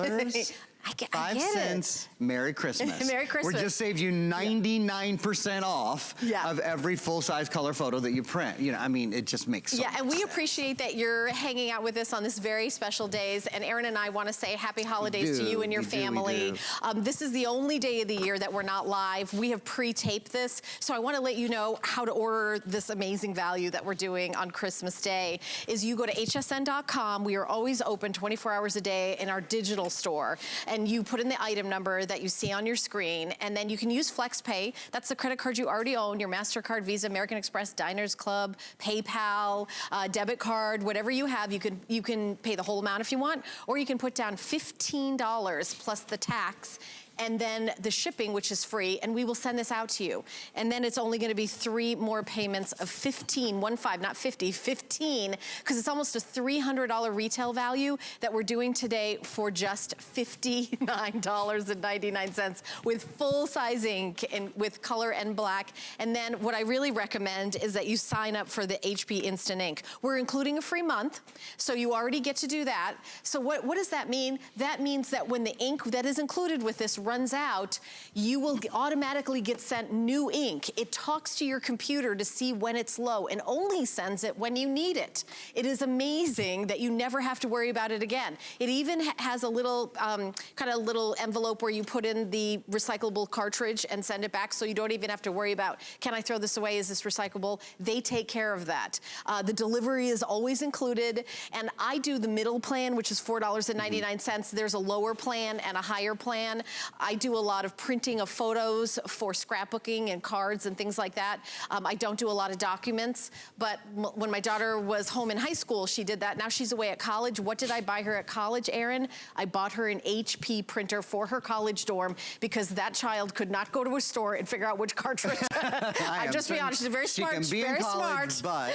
I get 5 cents. Merry Christmas. Merry Christmas. We just saved you 99% off of every full-size color photo that you print. You know, I mean, it just makes so much and we sense. appreciate that you're hanging out with us on this very special days. And Aaron and I want to say happy holidays to you and your family. This is the only day of the year that we're not live. We have pre-taped this, so I want to let you know how to order this amazing value that we're doing on Christmas Day. Is you go to hsn.com. We are always open 24 hours a day in our digital store. And you put in the item number that you see on your screen, and then you can use FlexPay. That's the credit card you already own, your MasterCard, Visa, American Express, Diners Club, PayPal, debit card, whatever you have, you can pay the whole amount if you want, or you can put down $15 plus the tax, and then the shipping, which is free, and we will send this out to you. And then it's only gonna be 3 more payments of 15, not 50, 15, because it's almost a $300 retail value that we're doing today for just $59.99 with full sizing and with color and black. And then what I really recommend is that you sign up for the HP Instant Ink. We're including a free month, so you already get to do that. So what does that mean? That means that when the ink that is included with this runs out, you will automatically get sent new ink. It talks to your computer to see when it's low and only sends it when you need it. It is amazing that you never have to worry about it again. It even has a little kind of little envelope where you put in the recyclable cartridge and send it back, so you don't even have to worry about, can I throw this away? Is this recyclable? They take care of that. The delivery is always included, and I do the middle plan, which is $4.99. There's a lower plan and a higher plan. I do a lot of printing of photos for scrapbooking and cards and things like that. I don't do a lot of documents, but when my daughter was home in high school, she did that. Now she's away at college. What did I buy her at college, Aaron? I bought her an HP printer for her college dorm because that child could not go to a store and figure out which cartridge. I'm just being honest, she's very smart. She can be in college, but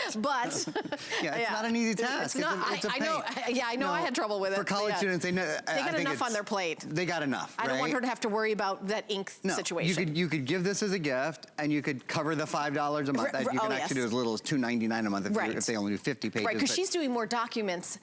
yeah, it's not an easy task. It's not, it's a I know. Yeah, I know. I had trouble with it. For college students, they got enough on their plate. They got enough. I don't want her to have to worry about that ink situation. You could give this as a gift, and you could cover the $5 a month. That you can actually do as little as $2.99 a month if they only do 50 pages. Right, because she's doing more documents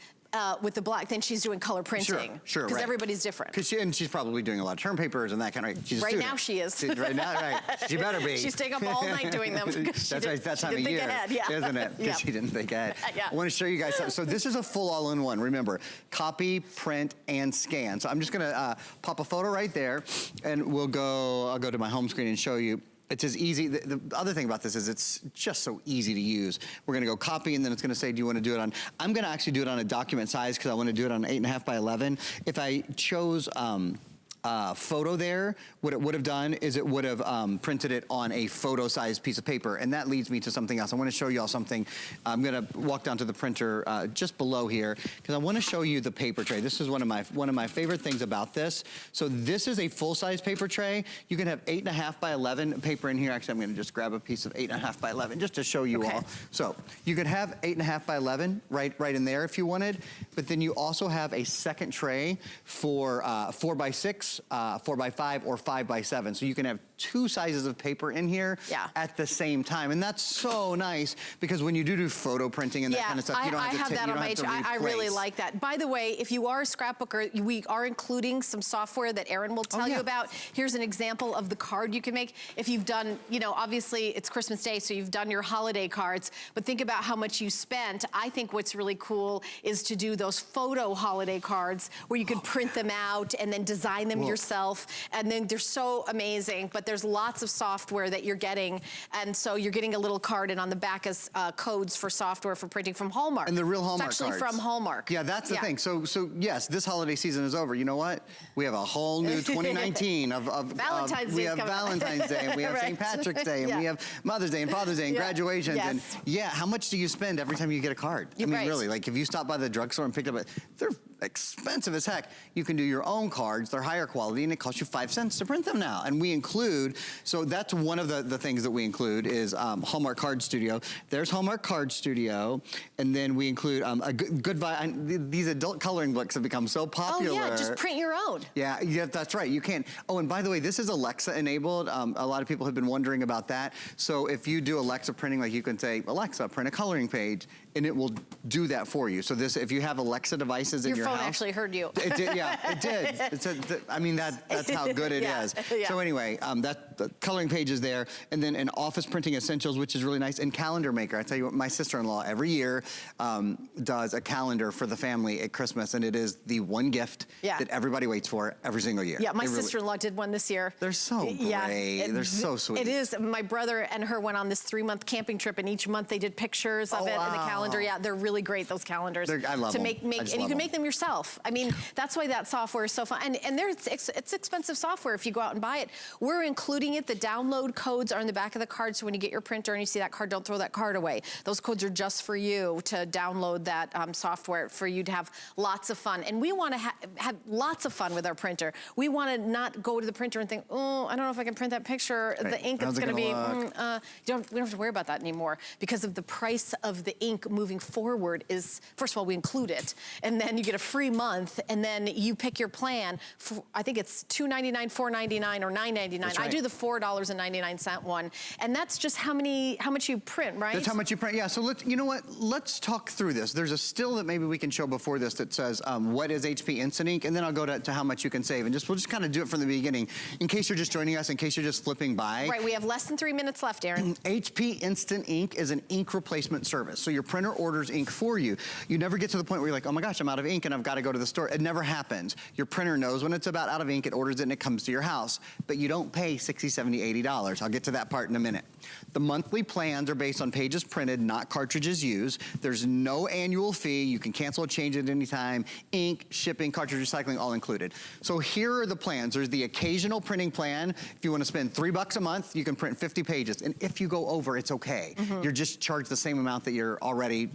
with the black than she's doing color printing. Sure, because everybody's different. And she's probably doing a lot of term papers and that kind of. She's right now she is. Right now, right. She better be. She's staying up all night doing them. That's right. That time of year, isn't it? Because she didn't think ahead. I want to show you guys something. So this is a full all-in-one. Remember, copy, print, and scan. So I'm just gonna pop a photo right there, and I'll go to my home screen and show you. It's as easy. The other thing about this is it's just so easy to use. We're gonna go copy, and then it's gonna say, do you wanna do it on, I'm gonna actually do it on a document size because I wanna do it on 8.5 by 11. If I chose photo there, what it would have done is it would have printed it on a photo-sized piece of paper, and that leads me to something else. I want to show you all something. I'm going to walk down to the printer just below here because I want to show you the paper tray. This is one of my favorite things about this. So this is a full-size paper tray. You can have 8.5 by 11 paper in here. Actually, I'm going to just grab a piece of 8.5 by 11 just to show you all. So you could have 8.5 by 11 right in there if you wanted, but then you also have a second tray for 4 by 6, 4 by 5, or 5 by 7. So you can have 2 sizes of paper in here at the same time. And that's so nice because when you do photo printing and that kind of stuff, you don't have to I have that on my HP. I really like that. By the way, if you are a scrapbooker, we are including some software that Aaron will tell you about. Here's an example of the card you can make. If you've done, obviously it's Christmas Day, so you've done your holiday cards, but think about how much you spent. I think what's really cool is to do those photo holiday cards where you could print them out and then design them yourself. And then they're so amazing, but there's lots of software that you're getting. And so you're getting a little card, and on the back is codes for software for printing from Hallmark. And the real Hallmark It's actually cards. from Hallmark. Yeah, that's the thing. So yes, this holiday season is over. You know what? We have a whole new 2019 of Valentine's Day. We have Valentine's Day, and we have St. Patrick's Day, and we have Mother's Day and Father's Day and graduations. And how much do you spend every time you get a card? I mean, really, like if you stop by the drugstore and picked up they're expensive as heck. You can do your own cards. They're higher quality, and it costs you 5 cents to print them now. And we include, so that's one of the things that we include is Hallmark Card Studio. There's Hallmark Card Studio, and then we include a these adult coloring books have become so popular. Oh yeah, just print your own. Yeah, that's right. You can. Oh, and by the way, this is Alexa enabled. A lot of people have been wondering about that. So if you do Alexa printing, like you can say, Alexa, print a coloring page, and it will do that for you. So this, if you have Alexa devices in your house. Your phone actually heard you. It did, yeah, it did. I mean, that's how good it is. Yeah. So anyway, the coloring page is there, and then an office printing essentials, which is really nice, and calendar maker. I tell you what, my sister-in-law every year does a calendar for the family at Christmas, and it is the one gift that everybody waits for every single year. Yeah, my sister-in-law did one this year. They're so great. They're so sweet. It is. My brother and her went on this 3-month camping trip, and each month they did pictures of it in the calendar. Yeah, they're really great, those calendars. I love them. And you can make them yourself. I mean, that's why that software is so fun. And it's expensive software if you go out and buy it. We're including it. The download codes are in the back of the card, so when you get your printer and you see that card, don't throw that card away. Those codes are just for you to download that software for you to have lots of fun. And we want to have lots of fun with our printer. We want to not go to the printer and think, oh, I don't know if I can print that picture. Right. The ink is going to be, we don't have to worry about that anymore because of the price of the ink moving forward is, first of all, we include it, and then you get a free month, and then you pick your plan. I think it's $2.99, $4.99, or $9.99. Right. I do the $4.99 one, and that's just how much you print, right? That's how much you print. Yeah. So you know what? Let's talk through this. There's a still that maybe we can show before this that says what is HP Instant Ink, and then I'll go to how much you can save, and we'll just kind of do it from the beginning in case you're just joining us, in case you're just flipping by. Right. We have less than 3 minutes left, Aaron. HP Instant Ink is an ink replacement service. So your printer orders ink for you. You never get to the point where you're like, oh my gosh, I'm out of ink and I've got to go to the store. It never happens. Your printer knows when it's about out of ink, it orders it and it comes to your house. But you don't pay $60, $70, $80. I'll get to that part in a minute. The monthly plans are based on pages printed, not cartridges used. There's no annual fee. You can cancel or change it anytime. Ink, shipping, cartridge recycling, all included. So here are the plans. There's the occasional printing plan. If you want to spend $3 a month, you can print 50 pages. And if you go over, it's okay. You're just charged the same amount that you're already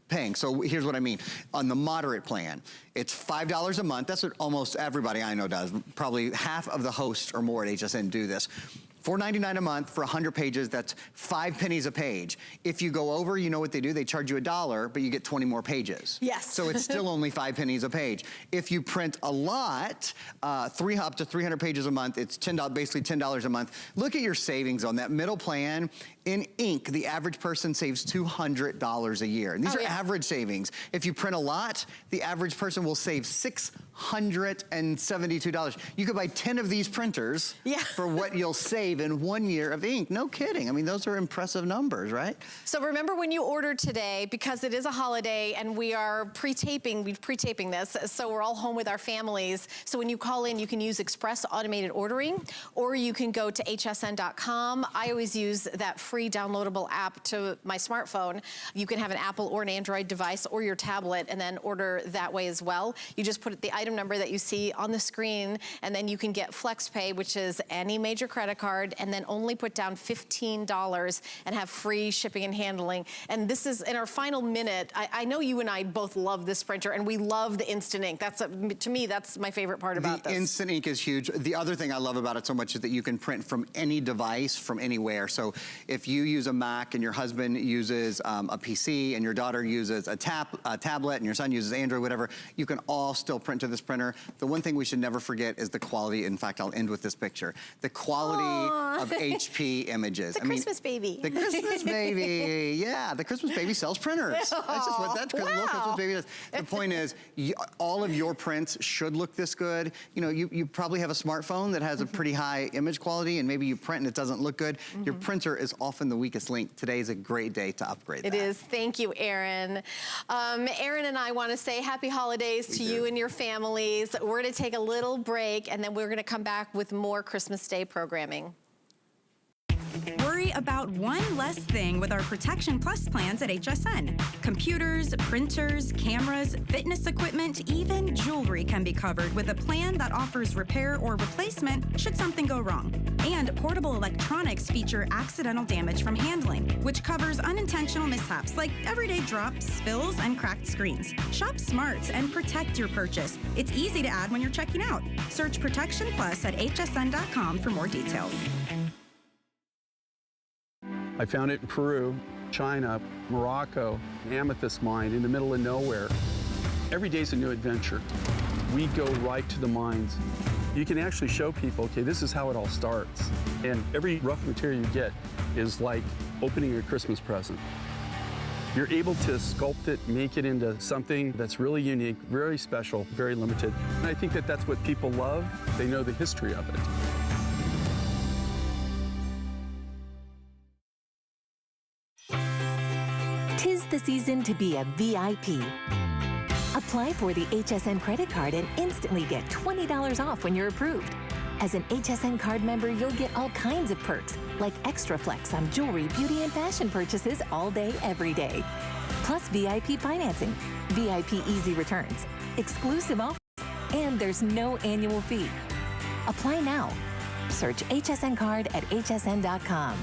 paying. So here's what I mean. On the moderate plan, it's $5 a month. That's what almost everybody I know does. Probably half of the hosts or more at HSN do this. $4.99 a month for 100 pages, that's 5 pennies a page. If you go over, you know what they do? They charge you $1, but you get 20 more pages. Yes. So it's still only 5 pennies a page. If you print a lot, up to 300 pages a month, it's basically $10 a month. Look at your savings on that middle plan. In ink, the average person saves $200 a year. And these are average savings. If you print a lot, the average person will save $672. You could buy 10 of these printers for what you'll save in 1 year of ink. No kidding. I mean, those are impressive numbers, right? So remember when you order today, because it is a holiday and we're pre-taping this, so we're all home with our families. So when you call in, you can use Express Automated Ordering, or you can go to hsn.com. I always use that free downloadable app to my smartphone. You can have an Apple or an Android device or your tablet and then order that way as well. You just put the item number that you see on the screen, and then you can get FlexPay, which is any major credit card, and then only put down $15 and have free shipping and handling. And this is in our final minute. I know you and I both love this printer, and we love the Instant Ink. To me, that's my favorite part about this. The Instant Ink is huge. The other thing I love about it so much is that you can print from any device, from anywhere. So if you use a Mac and your husband uses a PC and your daughter uses a tablet and your son uses Android, whatever, you can all still print to this printer. The one thing we should never forget is the quality. In fact, I'll end with this picture. The quality of HP images. The Christmas baby. The Christmas baby. Yeah, the Christmas baby sells printers. That's just what that little Christmas baby does. The point is, all of your prints should look this good. You know, you probably have a smartphone that has a pretty high image quality, and maybe you print and it doesn't look good. Your printer is often the weakest link. Today is a great day to upgrade that. It is. Thank you, Aaron. Aaron and I want to say happy holidays to you and your families. We're going to take a little break, and then we're going to come back with more Christmas Day programming. Worry about one less thing with our Protection Plus plans at HSN. Computers, printers, cameras, fitness equipment, even jewelry can be covered with a plan that offers repair or replacement should something go wrong. And portable electronics feature accidental damage from handling, which covers unintentional mishaps like everyday drops, spills, and cracked screens. Shop smart and protect your purchase. It's easy to add when you're checking out. Search Protection Plus at hsn.com for more details. I found it in Peru, China, Morocco, an amethyst mine in the middle of nowhere. Every day's a new adventure. We go right to the mines. You can actually show people, okay, this is how it all starts. And every rough material you get is like opening a Christmas present. You're able to sculpt it, make it into something that's really unique, very special, very limited. And I think that that's what people love. They know the history of it. Tis the season to be a VIP. Apply for the HSN credit card and instantly get $20 off when you're approved. As an HSN card member, you'll get all kinds of perks, like extra flex on jewelry, beauty, and fashion purchases all day, every day. Plus VIP financing, VIP easy returns, exclusive offers, and there's no annual fee. Apply now. Search HSN card at hsn.com.